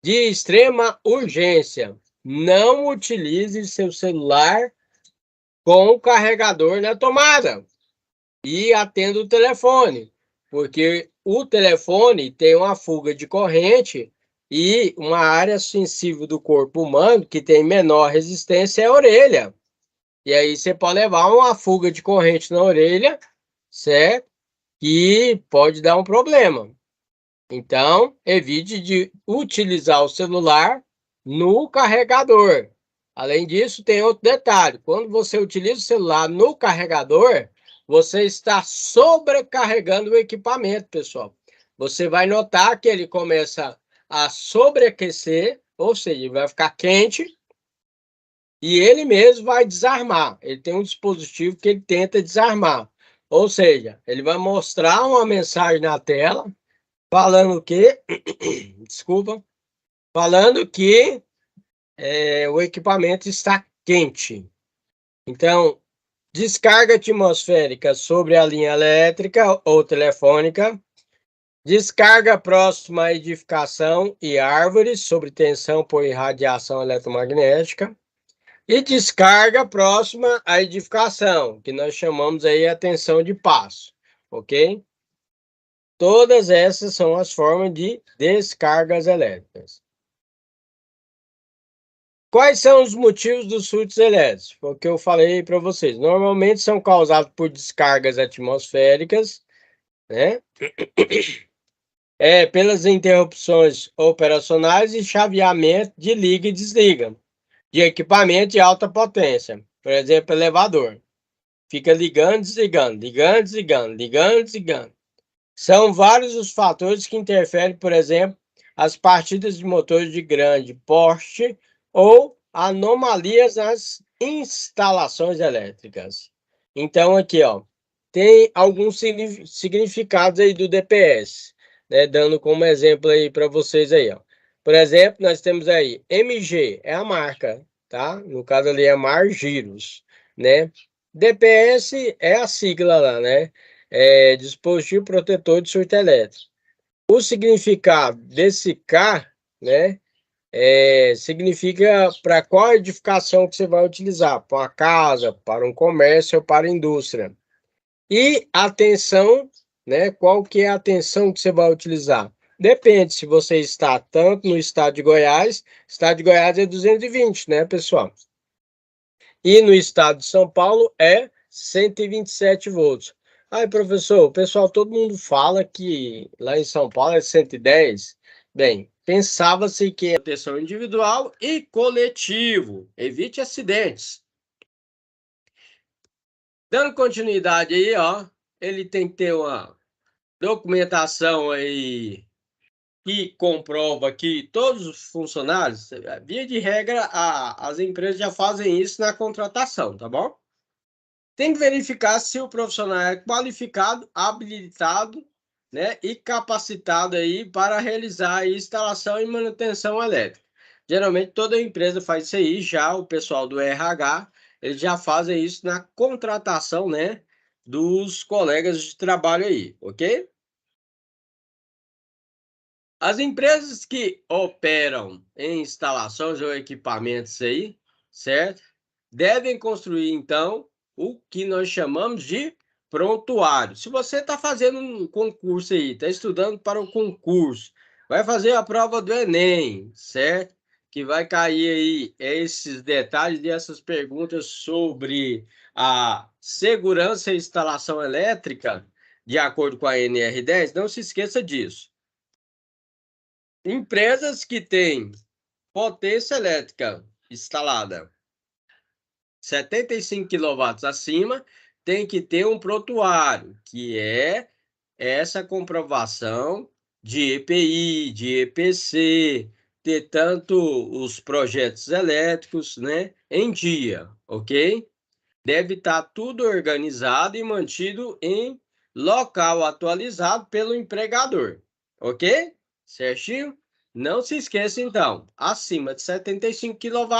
de extrema urgência, não utilize seu celular com o carregador na tomada e atenda o telefone, porque o telefone tem uma fuga de corrente e uma área sensível do corpo humano que tem menor resistência é a orelha. E aí você pode levar uma fuga de corrente na orelha, certo? Que pode dar um problema. Então, evite de utilizar o celular no carregador. Além disso, tem outro detalhe. Quando você utiliza o celular no carregador, você está sobrecarregando o equipamento, pessoal. Você vai notar que ele começa a sobreaquecer, ou seja, ele vai ficar quente, e ele mesmo vai desarmar. Ele tem um dispositivo que ele tenta desarmar. Ou seja, ele vai mostrar uma mensagem na tela falando que, desculpa, falando que o equipamento está quente. Então, descarga atmosférica sobre a linha elétrica ou telefônica, descarga próxima à edificação e árvores sobre tensão por irradiação eletromagnética e descarga próxima à edificação, que nós chamamos aí a tensão de passo, ok? Todas essas são as formas de descargas elétricas. Quais são os motivos dos surtos elétricos? Foi o que eu falei para vocês. Normalmente são causados por descargas atmosféricas, né? Pelas interrupções operacionais e chaveamento de liga e desliga de equipamento de alta potência. Por exemplo, elevador. Fica ligando, desligando, ligando, desligando, ligando, desligando. São vários os fatores que interferem, por exemplo, as partidas de motores de grande porte ou anomalias nas instalações elétricas. Então, aqui, ó, tem alguns significados aí do DPS, né, dando como exemplo aí para vocês aí, ó. Por exemplo, nós temos aí MG, é a marca, tá? No caso ali é Margiros, né? DPS é a sigla lá, né? É dispositivo protetor de surto elétrico. O significado desse K, né? Significa para qual edificação que você vai utilizar, para uma casa, para um comércio ou para a indústria. E a tensão, né? Qual que é a tensão que você vai utilizar? Depende se você está tanto no estado de Goiás é 220, né, pessoal? E no estado de São Paulo é 127 volts. Aí, professor, o pessoal, todo mundo fala que lá em São Paulo é 110. Bem, pensava-se que é proteção individual e coletivo. Evite acidentes. Dando continuidade aí, ó, ele tem que ter uma documentação aí que comprova que todos os funcionários, via de regra, as empresas já fazem isso na contratação, tá bom? Tem que verificar se o profissional é qualificado, habilitado, né, e capacitado aí para realizar a instalação e manutenção elétrica. Geralmente toda empresa faz isso aí, já o pessoal do RH, eles já fazem isso na contratação, né, dos colegas de trabalho aí, ok? As empresas que operam em instalações ou equipamentos aí, certo? Devem construir, então, o que nós chamamos de prontuário. Se você está fazendo um concurso aí, está estudando para o concurso, vai fazer a prova do Enem, certo? Que vai cair aí esses detalhes dessas perguntas sobre a segurança e instalação elétrica, de acordo com a NR10, não se esqueça disso. Empresas que têm potência elétrica instalada 75 kW acima tem que ter um prontuário, que é essa comprovação de EPI, de EPC, ter tanto os projetos elétricos, né, em dia, ok? Deve estar tudo organizado e mantido em local atualizado pelo empregador, ok? Certinho? Não se esqueça, então, acima de 75 kW,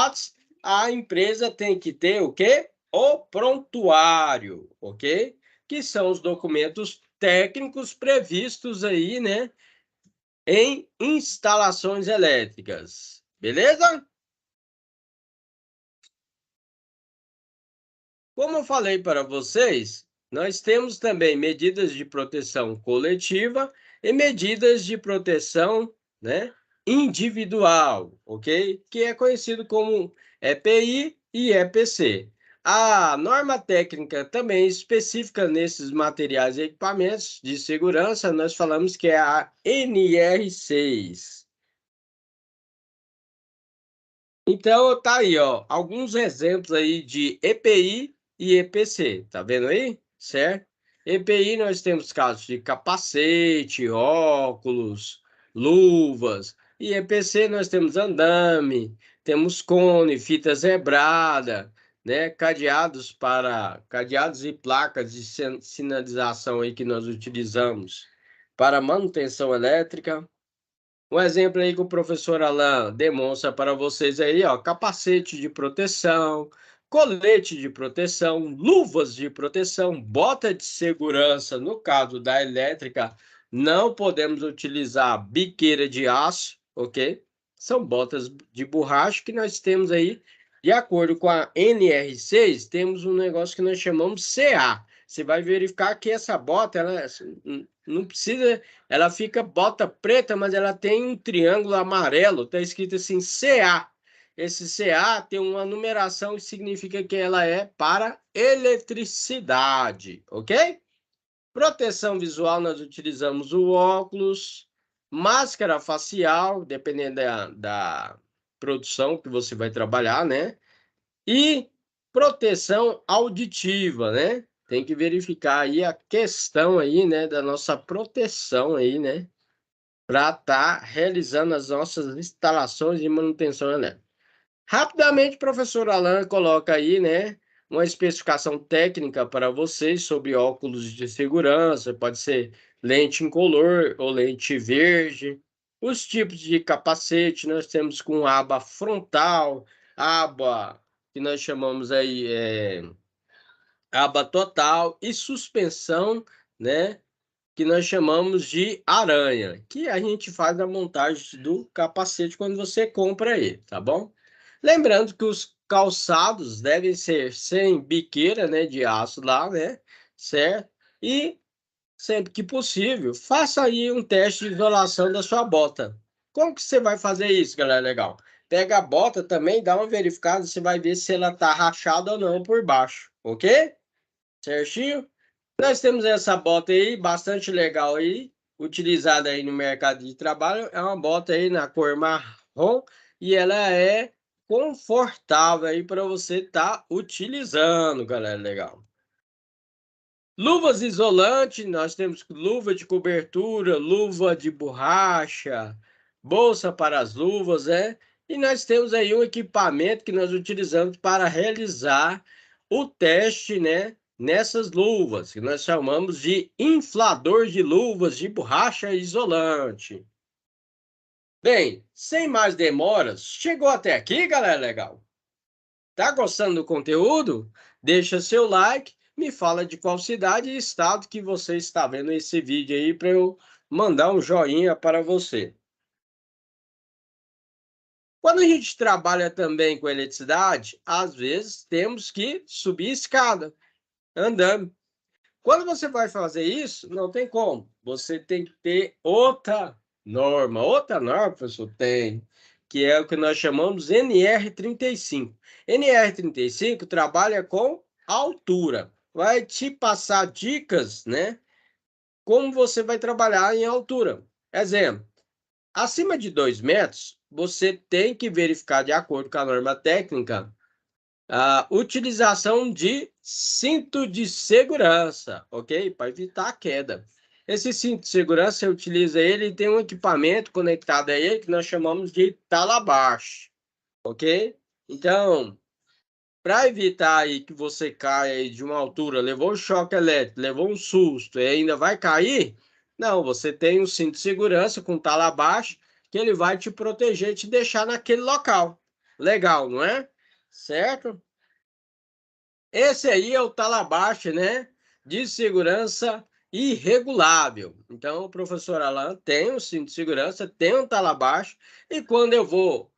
a empresa tem que ter o quê? O prontuário, ok? Que são os documentos técnicos previstos aí, né, em instalações elétricas. Beleza? Como eu falei para vocês, nós temos também medidas de proteção coletiva e medidas de proteção, né, individual, ok? Que é conhecido como EPI e EPC. A norma técnica também específica nesses materiais e equipamentos de segurança, nós falamos que é a NR6. Então, tá aí, ó, alguns exemplos aí de EPI e EPC, tá vendo aí? Certo? EPI nós temos casos de capacete, óculos, luvas, e EPC nós temos andame, temos cone, fita zebrada, né? Cadeados e placas de sinalização aí que nós utilizamos para manutenção elétrica. Um exemplo aí que o professor Alain demonstra para vocês aí, ó, capacete de proteção, colete de proteção, luvas de proteção, bota de segurança. No caso da elétrica, não podemos utilizar biqueira de aço, ok? São botas de borracha que nós temos aí, de acordo com a NR6, temos um negócio que nós chamamos CA. Você vai verificar que essa bota, ela não precisa, ela fica bota preta, mas ela tem um triângulo amarelo, está escrito assim CA. Esse CA tem uma numeração que significa que ela é para eletricidade, ok? Proteção visual, nós utilizamos o óculos, máscara facial, dependendo da produção que você vai trabalhar, né? E proteção auditiva, né? Tem que verificar aí a questão aí, né, da nossa proteção aí, né, para estar realizando as nossas instalações de manutenção elétrica. Rapidamente, o professor Alan coloca aí, né, uma especificação técnica para vocês sobre óculos de segurança, pode ser lente incolor ou lente verde, Os tipos de capacete, nós temos com aba frontal, aba que nós chamamos aí aba total e suspensão, né? Que nós chamamos de aranha, que a gente faz a montagem do capacete quando você compra ele, tá bom? Lembrando que os calçados devem ser sem biqueira, né, de aço lá, né, certo? E sempre que possível, faça aí um teste de isolação da sua bota. Como que você vai fazer isso, galera? Legal. Pega a bota também, dá uma verificada, você vai ver se ela tá rachada ou não por baixo, ok? Certinho? Nós temos essa bota aí, bastante legal aí, utilizada aí no mercado de trabalho. É uma bota aí na cor marrom e ela é confortável aí para você estar utilizando, galera, legal. Luvas isolantes, nós temos luva de cobertura, luva de borracha, bolsa para as luvas, E nós temos aí um equipamento que nós utilizamos para realizar o teste, né? Nessas luvas, que nós chamamos de inflador de luvas de borracha isolante. Bem, sem mais demoras, chegou até aqui, galera legal? Tá gostando do conteúdo? Deixa seu like, me fala de qual cidade e estado que você está vendo esse vídeo aí para eu mandar um joinha para você. Quando a gente trabalha também com eletricidade, às vezes temos que subir escada, andando. Quando você vai fazer isso, não tem como. Você tem que ter outra norma. Outra norma, professor, tem, que é o que nós chamamos NR35. NR35 trabalha com altura. Vai te passar dicas, né? Como você vai trabalhar em altura. Exemplo, acima de 2 metros, você tem que verificar, de acordo com a norma técnica, a utilização de cinto de segurança, ok? Para evitar a queda. Esse cinto de segurança, você utiliza ele e tem um equipamento conectado a ele que nós chamamos de talabache, ok? Então, para evitar aí que você caia aí de uma altura, levou um choque elétrico, levou um susto e ainda vai cair, não, você tem um cinto de segurança com talabache que ele vai te proteger e te deixar naquele local. Legal, não é? Certo? Esse aí é o talabache, né? De segurança irregulável. Então, o professor Alan tem um cinto de segurança, tem um talabache, e quando eu vou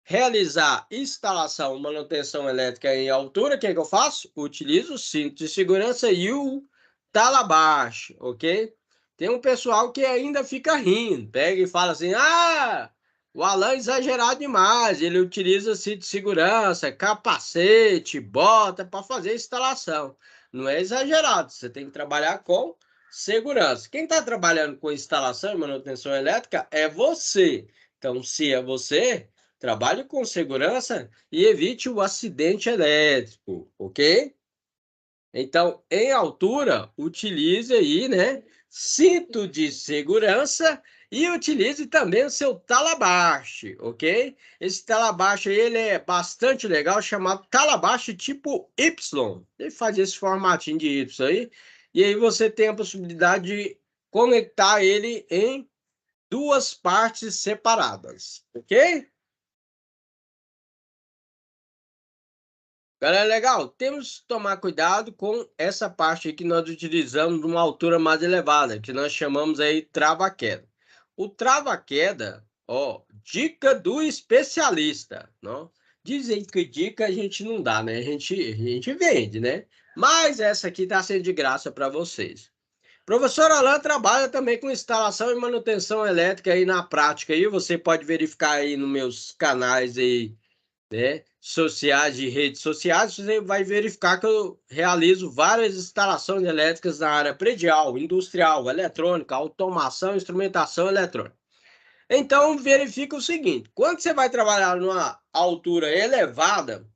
realizar instalação, manutenção elétrica em altura, o que é que eu faço? Utilizo o cinto de segurança e o talabache, ok? Tem um pessoal que ainda fica rindo, pega e fala assim, o Alan é exagerado demais, ele utiliza cinto de segurança, capacete, bota para fazer instalação. Não é exagerado, você tem que trabalhar com segurança. Quem está trabalhando com instalação e manutenção elétrica é você. Então, se é você, trabalhe com segurança e evite o acidente elétrico, ok? Então, em altura, utilize aí, né? Cinto de segurança e utilize também o seu talabache, ok? Esse talabache aí, ele é bastante legal, chamado talabache tipo Y. Ele faz esse formatinho de Y aí. E aí você tem a possibilidade de conectar ele em duas partes separadas, ok? Galera, legal. Temos que tomar cuidado com essa parte que nós utilizamos numa altura mais elevada, que nós chamamos aí trava-queda. O trava-queda, ó, dica do especialista, não? Dizem que dica a gente não dá, né? A gente vende, né? Mas essa aqui está sendo de graça para vocês. Professor Alan trabalha também com instalação e manutenção elétrica aí na prática. Aí você pode verificar aí nos meus canais aí, né, sociais, de redes sociais, você vai verificar que eu realizo várias instalações elétricas na área predial, industrial, eletrônica, automação, instrumentação eletrônica. Então, verifica o seguinte, quando você vai trabalhar numa altura elevada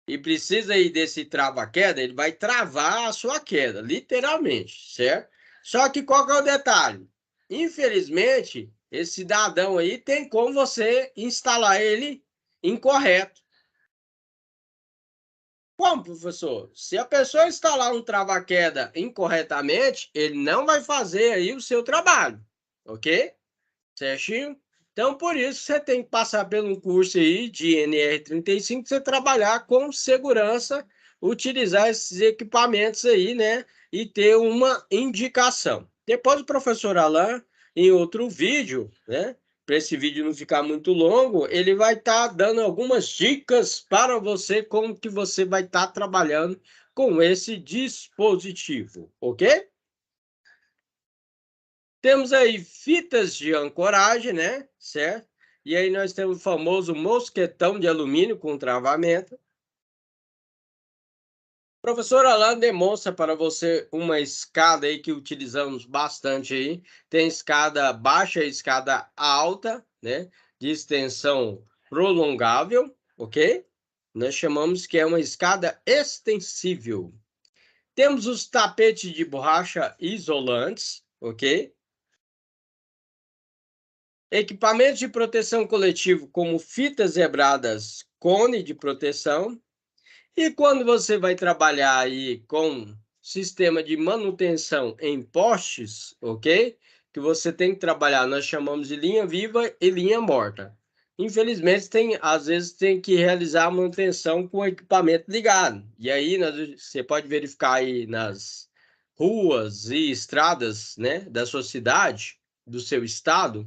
e precisa aí desse trava-queda, ele vai travar a sua queda, literalmente, certo? Só que qual que é o detalhe? Infelizmente, esse cidadão aí tem como você instalar ele incorreto. Como, professor? Se a pessoa instalar um trava-queda incorretamente, ele não vai fazer aí o seu trabalho, ok? Certinho? Então, por isso, você tem que passar por um curso aí de NR35 para você trabalhar com segurança, utilizar esses equipamentos aí, né? E ter uma indicação. Depois o professor Alain, em outro vídeo, né? Para esse vídeo não ficar muito longo, ele vai estar dando algumas dicas para você como que você vai estar trabalhando com esse dispositivo, ok? Temos aí fitas de ancoragem, né? Certo? E aí nós temos o famoso mosquetão de alumínio com travamento. O professor Alan demonstra para você uma escada aí que utilizamos bastante aí. Tem escada baixa e escada alta, né? De extensão prolongável, ok? Nós chamamos que é uma escada extensível. Temos os tapetes de borracha isolantes, ok? Equipamentos de proteção coletivo, como fitas zebradas, cone de proteção. E quando você vai trabalhar aí com sistema de manutenção em postes, ok? Que você tem que trabalhar, nós chamamos de linha viva e linha morta. Infelizmente, às vezes tem que realizar a manutenção com o equipamento ligado. E aí você pode verificar aí nas ruas e estradas, né, da sua cidade, do seu estado,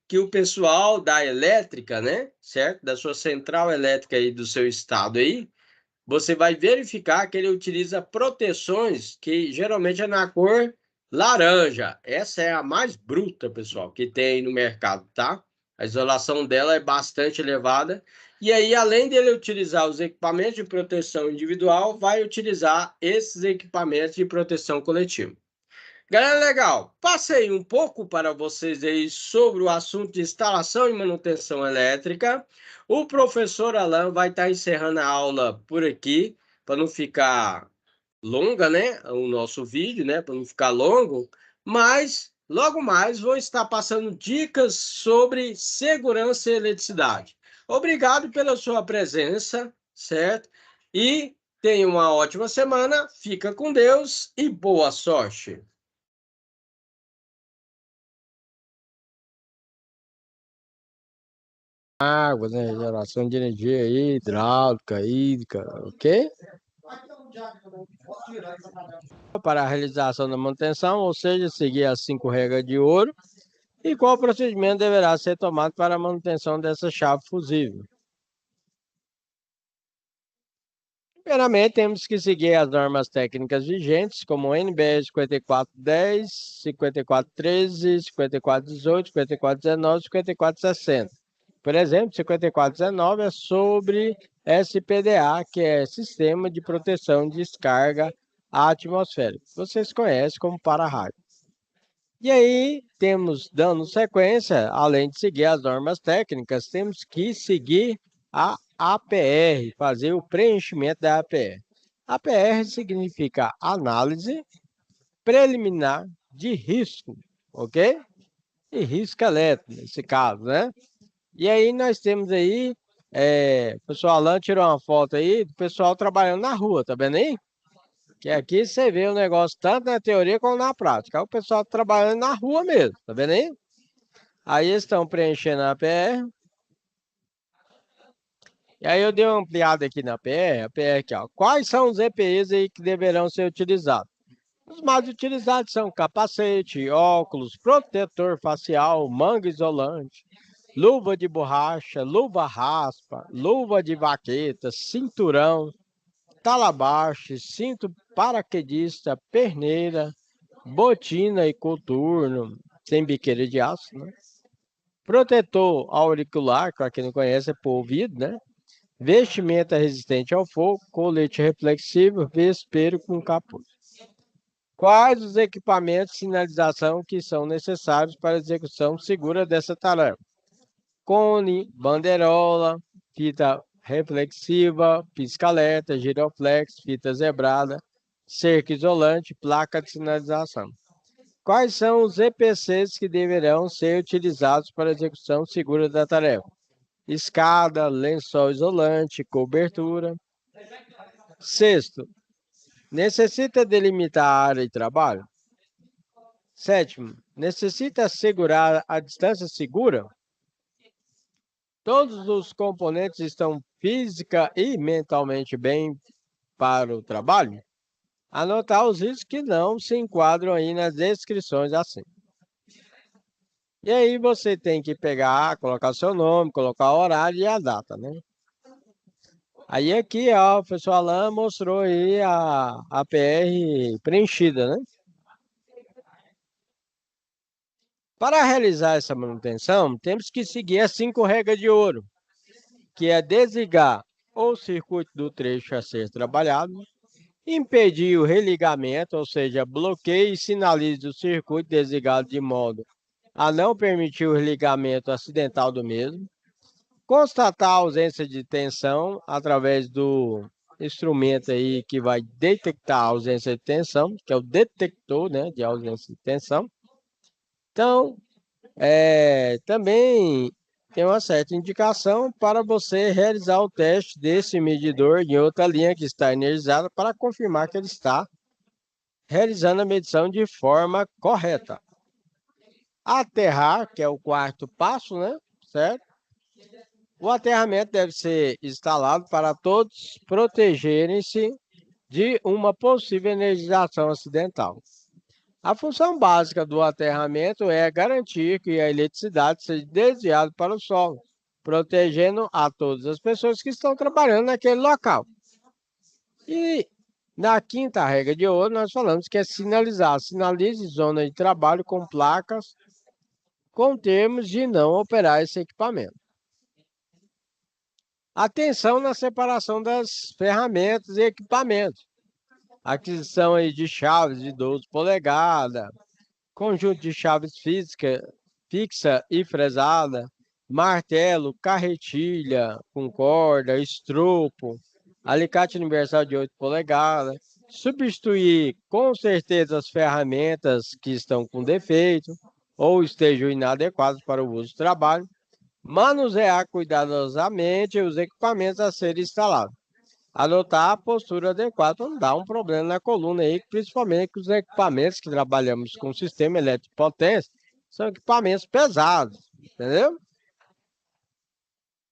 que o pessoal da elétrica, né, certo? Da sua central elétrica aí do seu estado aí, você vai verificar que ele utiliza proteções que geralmente é na cor laranja. Essa é a mais bruta, pessoal, que tem no mercado, tá? A isolação dela é bastante elevada. E aí, além dele utilizar os equipamentos de proteção individual, vai utilizar esses equipamentos de proteção coletiva. Galera, legal. Passei um pouco para vocês aí sobre o assunto de instalação e manutenção elétrica. O professor Alan vai estar encerrando a aula por aqui, para não ficar longa, né? O nosso vídeo, né? Para não ficar longo. Mas, logo mais, vou estar passando dicas sobre segurança e eletricidade. Obrigado pela sua presença, certo? E tenha uma ótima semana. Fica com Deus e boa sorte. Água, né? Geração de energia aí, hidráulica, hídrica, ok? Para a realização da manutenção, ou seja, seguir as 5 regras de ouro. E qual procedimento deverá ser tomado para a manutenção dessa chave fusível? Primeiramente, temos que seguir as normas técnicas vigentes, como o NBR 5410, 5413, 5418, 5419, 5460. Por exemplo, 5419 é sobre SPDA, que é Sistema de Proteção de Descarga Atmosférica. Vocês conhecem como para-raio. E aí, dando sequência, além de seguir as normas técnicas, temos que seguir a APR, fazer o preenchimento da APR. APR significa análise preliminar de risco, ok? E risco elétrico, nesse caso, né? E aí nós temos aí, o pessoal Alan tirou uma foto aí do pessoal trabalhando na rua, tá vendo aí? Que aqui você vê o negócio tanto na teoria como na prática. É o pessoal trabalhando na rua mesmo, tá vendo aí? Aí eles estão preenchendo a PR. E aí eu dei uma ampliada aqui na PR, a PR aqui, ó. Quais são os EPIs aí que deverão ser utilizados? Os mais utilizados são capacete, óculos, protetor facial, manga isolante, luva de borracha, luva raspa, luva de vaqueta, cinturão, talabache, cinto paraquedista, perneira, botina e coturno, sem biqueira de aço, né? Protetor auricular, para quem não conhece, é para o ouvido, né? Vestimenta resistente ao fogo, colete reflexível, vespeiro com capuz. Quais os equipamentos de sinalização que são necessários para a execução segura dessa tarefa? Cone, bandeirola, fita reflexiva, pisca-alerta, giroflex, fita zebrada, cerca isolante, placa de sinalização. Quais são os EPCs que deverão ser utilizados para a execução segura da tarefa? Escada, lençol isolante, cobertura. Sexto, necessita delimitar a área de trabalho? Sétimo, necessita assegurar a distância segura? Todos os componentes estão física e mentalmente bem para o trabalho? Anotar os itens que não se enquadram aí nas descrições assim. E aí você tem que pegar, colocar seu nome, colocar o horário e a data, né? Aí aqui, ó, o professor Alan mostrou aí a PR preenchida, né? Para realizar essa manutenção, temos que seguir as 5 regras de ouro, que é desligar o circuito do trecho a ser trabalhado, impedir o religamento, ou seja, bloqueie e sinalize o circuito desligado de modo a não permitir o religamento acidental do mesmo, constatar a ausência de tensão através do instrumento aí que vai detectar a ausência de tensão, que é o detector, né, de ausência de tensão. Então, também tem uma certa indicação para você realizar o teste desse medidor em outra linha que está energizada para confirmar que ele está realizando a medição de forma correta. Aterrar, que é o quarto passo, né? Certo? O aterramento deve ser instalado para todos protegerem-se de uma possível energização acidental. A função básica do aterramento é garantir que a eletricidade seja desviada para o solo, protegendo a todas as pessoas que estão trabalhando naquele local. E na quinta regra de ouro, nós falamos que é sinalizar. Sinalize zona de trabalho com placas com termos de não operar esse equipamento. Atenção na separação das ferramentas e equipamentos. Aquisição aí de chaves de 12 polegadas, conjunto de chaves fixa e fresada, martelo, carretilha com corda, estropo, alicate universal de 8 polegadas, substituir com certeza as ferramentas que estão com defeito ou estejam inadequadas para o uso do trabalho, manusear cuidadosamente os equipamentos a serem instalados. Adotar a postura adequada para não dar um problema na coluna aí, principalmente que os equipamentos que trabalhamos com sistema elétrico de potência são equipamentos pesados, entendeu?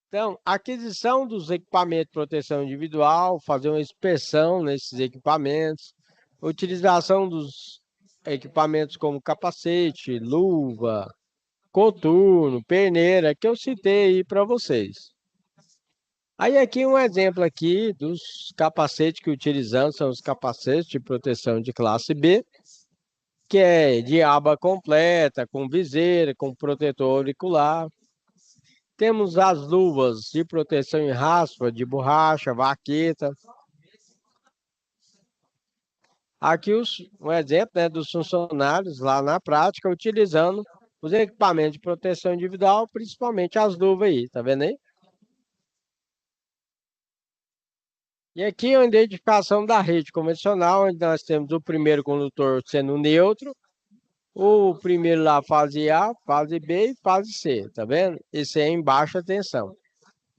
Então, aquisição dos equipamentos de proteção individual, fazer uma inspeção nesses equipamentos, utilização dos equipamentos como capacete, luva, coturno, peneira, que eu citei aí para vocês. Aí aqui um exemplo aqui dos capacetes que utilizamos, são os capacetes de proteção de classe B, que é de aba completa, com viseira, com protetor auricular. Temos as luvas de proteção em raspa, de borracha, vaqueta. Aqui um exemplo, né, dos funcionários lá na prática, utilizando os equipamentos de proteção individual, principalmente as luvas aí, tá vendo aí? E aqui é a identificação da rede convencional, onde nós temos o primeiro condutor sendo neutro, o primeiro lá fase A, fase B e fase C, tá vendo? Esse é em baixa tensão.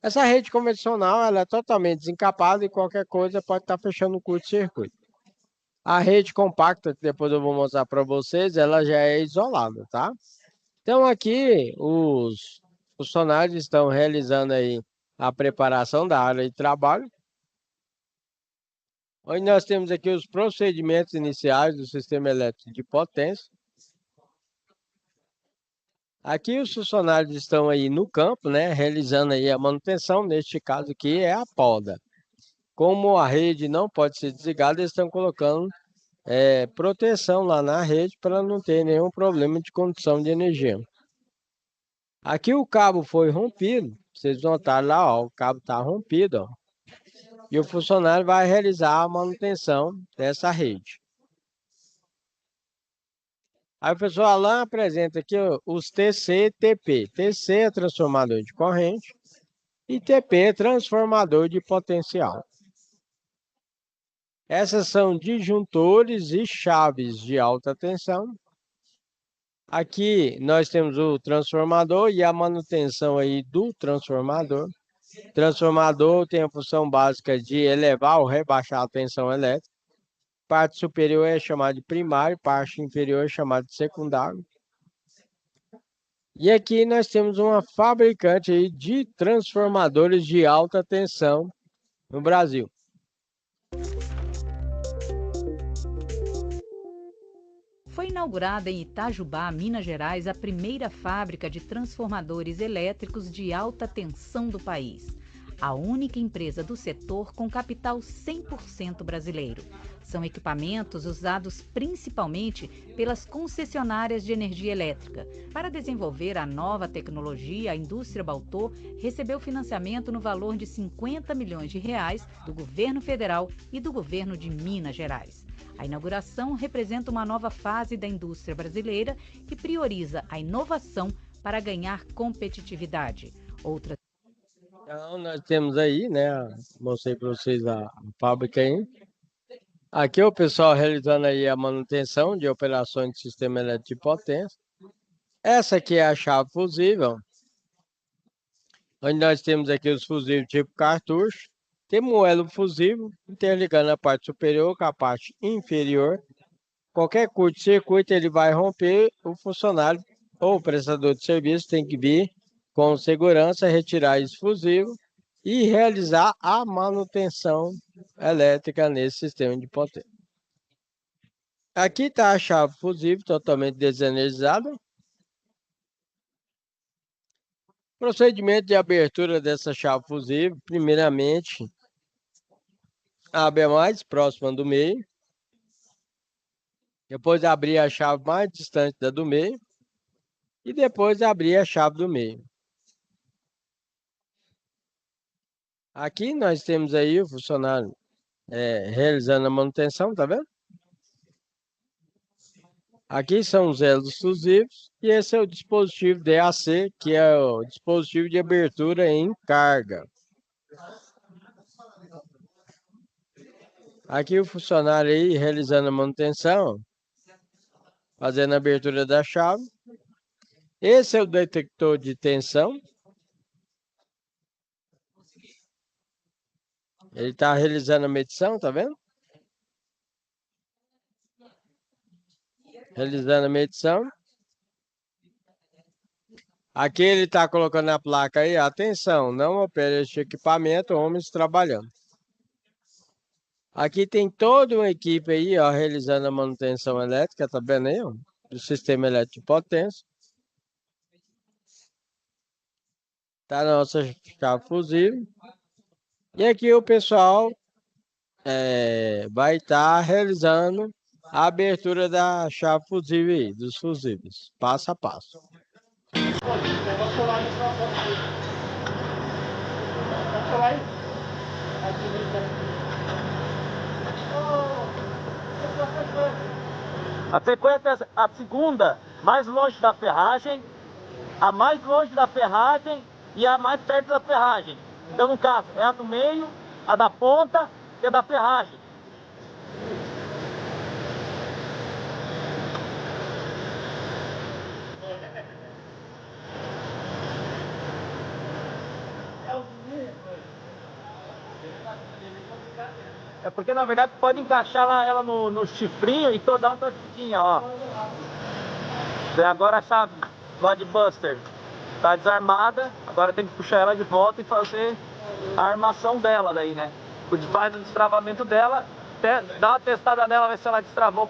Essa rede convencional, ela é totalmente desencapada e qualquer coisa pode estar fechando o curto-circuito. A rede compacta, que depois eu vou mostrar para vocês, ela já é isolada, tá? Então aqui os funcionários estão realizando aí a preparação da área de trabalho, onde nós temos aqui os procedimentos iniciais do sistema elétrico de potência. Aqui os funcionários estão aí no campo, né, realizando aí a manutenção, neste caso aqui é a poda. Como a rede não pode ser desligada, eles estão colocando proteção lá na rede para não ter nenhum problema de condução de energia. Aqui o cabo foi rompido, vocês notaram lá, ó, o cabo está rompido, ó. E o funcionário vai realizar a manutenção dessa rede. Aí o professor Alan apresenta aqui os TC e TP. TC é transformador de corrente e TP é transformador de potencial. Essas são disjuntores e chaves de alta tensão. Aqui nós temos o transformador e a manutenção aí do transformador. O transformador tem a função básica de elevar ou rebaixar a tensão elétrica. Parte superior é chamada de primário, parte inferior é chamada de secundário. E aqui nós temos uma fabricante aí de transformadores de alta tensão no Brasil. Foi inaugurada em Itajubá, Minas Gerais, a primeira fábrica de transformadores elétricos de alta tensão do país. A única empresa do setor com capital 100% brasileiro. São equipamentos usados principalmente pelas concessionárias de energia elétrica. Para desenvolver a nova tecnologia, a indústria Baltô recebeu financiamento no valor de 50 milhões de reais do governo federal e do governo de Minas Gerais. A inauguração representa uma nova fase da indústria brasileira que prioriza a inovação para ganhar competitividade. Outras Então, nós temos aí, né? Mostrei para vocês a fábrica aí. Aqui o pessoal realizando aí a manutenção de operações de sistema elétrico de potência. Essa aqui é a chave fusível, onde nós temos aqui os fusíveis tipo cartucho. Temos um elo fusível interligando a parte superior com a parte inferior. Qualquer curto-circuito ele vai romper, o funcionário ou o prestador de serviço tem que vir com segurança, retirar esse fusível e realizar a manutenção elétrica nesse sistema de potência. Aqui está a chave fusível totalmente desenergizada. Procedimento de abertura dessa chave fusível, primeiramente, abre a mais próxima do meio, depois abrir a chave mais distante da do meio e depois abrir a chave do meio. Aqui nós temos aí o funcionário realizando a manutenção, tá vendo? Aqui são os elos fusíveis e esse é o dispositivo DAC, que é o dispositivo de abertura em carga. Aqui o funcionário aí realizando a manutenção, fazendo a abertura da chave. Esse é o detector de tensão. Ele está realizando a medição, tá vendo? Realizando a medição. Aqui ele está colocando a placa aí, atenção, não opere este equipamento, homens trabalhando. Aqui tem toda uma equipe aí, ó, realizando a manutenção elétrica, tá vendo aí, ó, do sistema elétrico de potência. Tá na nossa chave fusível. E aqui o pessoal vai estar realizando a abertura da chave fusível aí, dos fusíveis, passo a passo. A sequência é a segunda mais longe da ferragem, a mais longe da ferragem e a mais perto da ferragem. Então, no caso, é a do meio, a da ponta e a da ferragem. É porque, na verdade, pode encaixar ela no chifrinho e dar uma torcidinha, ó. Agora a chave lá de Buster tá desarmada, agora tem que puxar ela de volta e fazer a armação dela daí, né? Faz o destravamento dela, dá uma testada nela, ver se ela destravou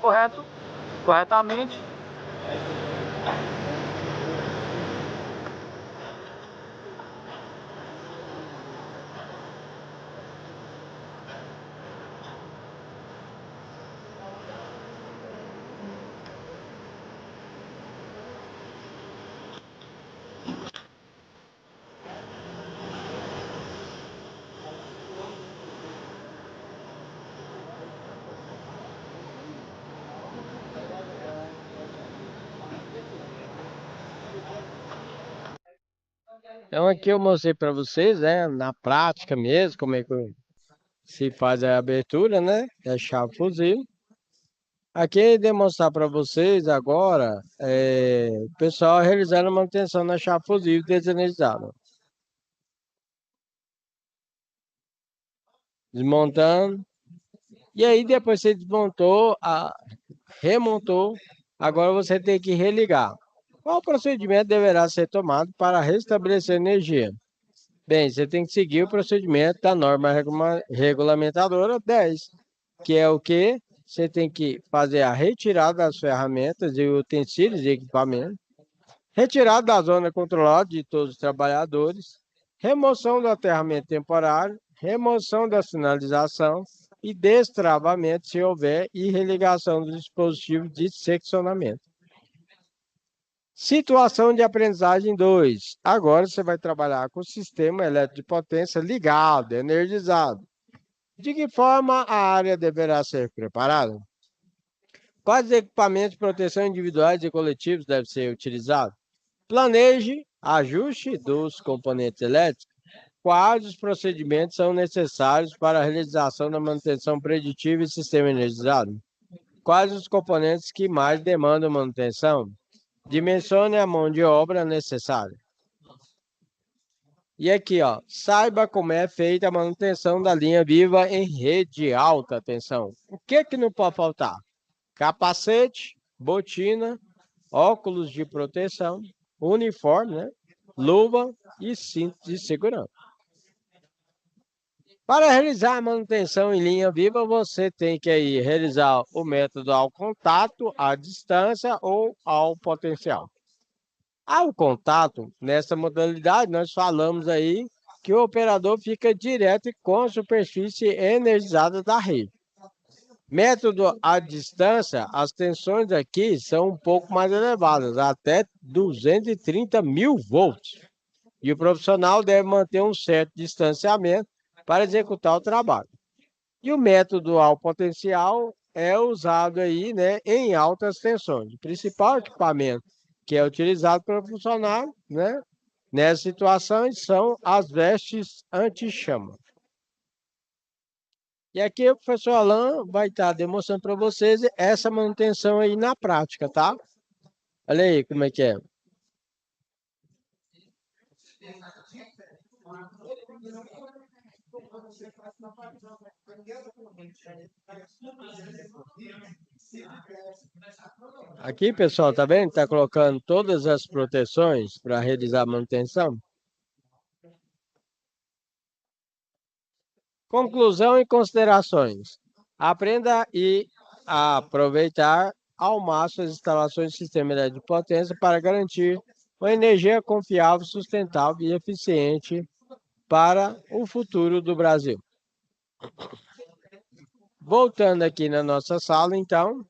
corretamente. Então aqui eu mostrei para vocês, né, na prática mesmo, como é que se faz a abertura, né, da chave fusível. Aqui demonstrar para vocês agora o pessoal realizando a manutenção na chave fusível desenergizada. Desmontando. E aí depois você desmontou, remontou, agora você tem que religar. Qual procedimento deverá ser tomado para restabelecer a energia? Bem, você tem que seguir o procedimento da norma regulamentadora 10, que é o que? Você tem que fazer a retirada das ferramentas e utensílios de equipamento, retirada da zona controlada de todos os trabalhadores, remoção do aterramento temporário, remoção da sinalização e destravamento se houver e religação do dispositivo de seccionamento. Situação de aprendizagem 2. Agora você vai trabalhar com o sistema elétrico de potência ligado, energizado. De que forma a área deverá ser preparada? Quais equipamentos de proteção individuais e coletivos devem ser utilizados? Planeje ajuste dos componentes elétricos. Quais os procedimentos são necessários para a realização da manutenção preditiva e sistema energizado? Quais os componentes que mais demandam manutenção? Dimensione a mão de obra necessária. E aqui, ó, saiba como é feita a manutenção da linha viva em rede de alta tensão. O que não pode faltar? Capacete, botina, óculos de proteção, uniforme, né? Luva e cinto de segurança. Para realizar a manutenção em linha viva, você tem que aí realizar o método ao contato, à distância ou ao potencial. Ao contato, nessa modalidade, nós falamos aí que o operador fica direto com a superfície energizada da rede. Método à distância, as tensões aqui são um pouco mais elevadas, até 230 mil volts. E o profissional deve manter um certo distanciamento para executar o trabalho. E o método ao potencial é usado aí, né, em altas tensões. O principal equipamento que é utilizado pelo funcionário, né, nessas situações são as vestes anti-chama. E aqui o professor Alan vai estar demonstrando para vocês essa manutenção aí na prática, tá? Olha aí como é que é. Aqui, pessoal, tá vendo? Tá colocando todas as proteções para realizar a manutenção. Conclusão e considerações. Aprenda a aproveitar ao máximo as instalações de sistema elétrico de potência para garantir uma energia confiável, sustentável e eficiente para o futuro do Brasil. Voltando aqui na nossa sala, então,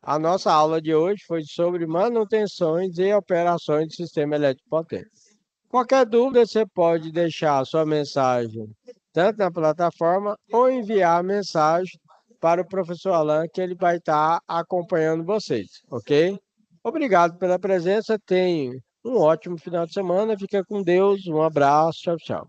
a nossa aula de hoje foi sobre manutenções e operações de sistema elétrico de potência. Qualquer dúvida, você pode deixar a sua mensagem tanto na plataforma ou enviar a mensagem para o professor Alan, que ele vai estar acompanhando vocês, ok? Obrigado pela presença, tenha um ótimo final de semana, fica com Deus, um abraço, tchau, tchau.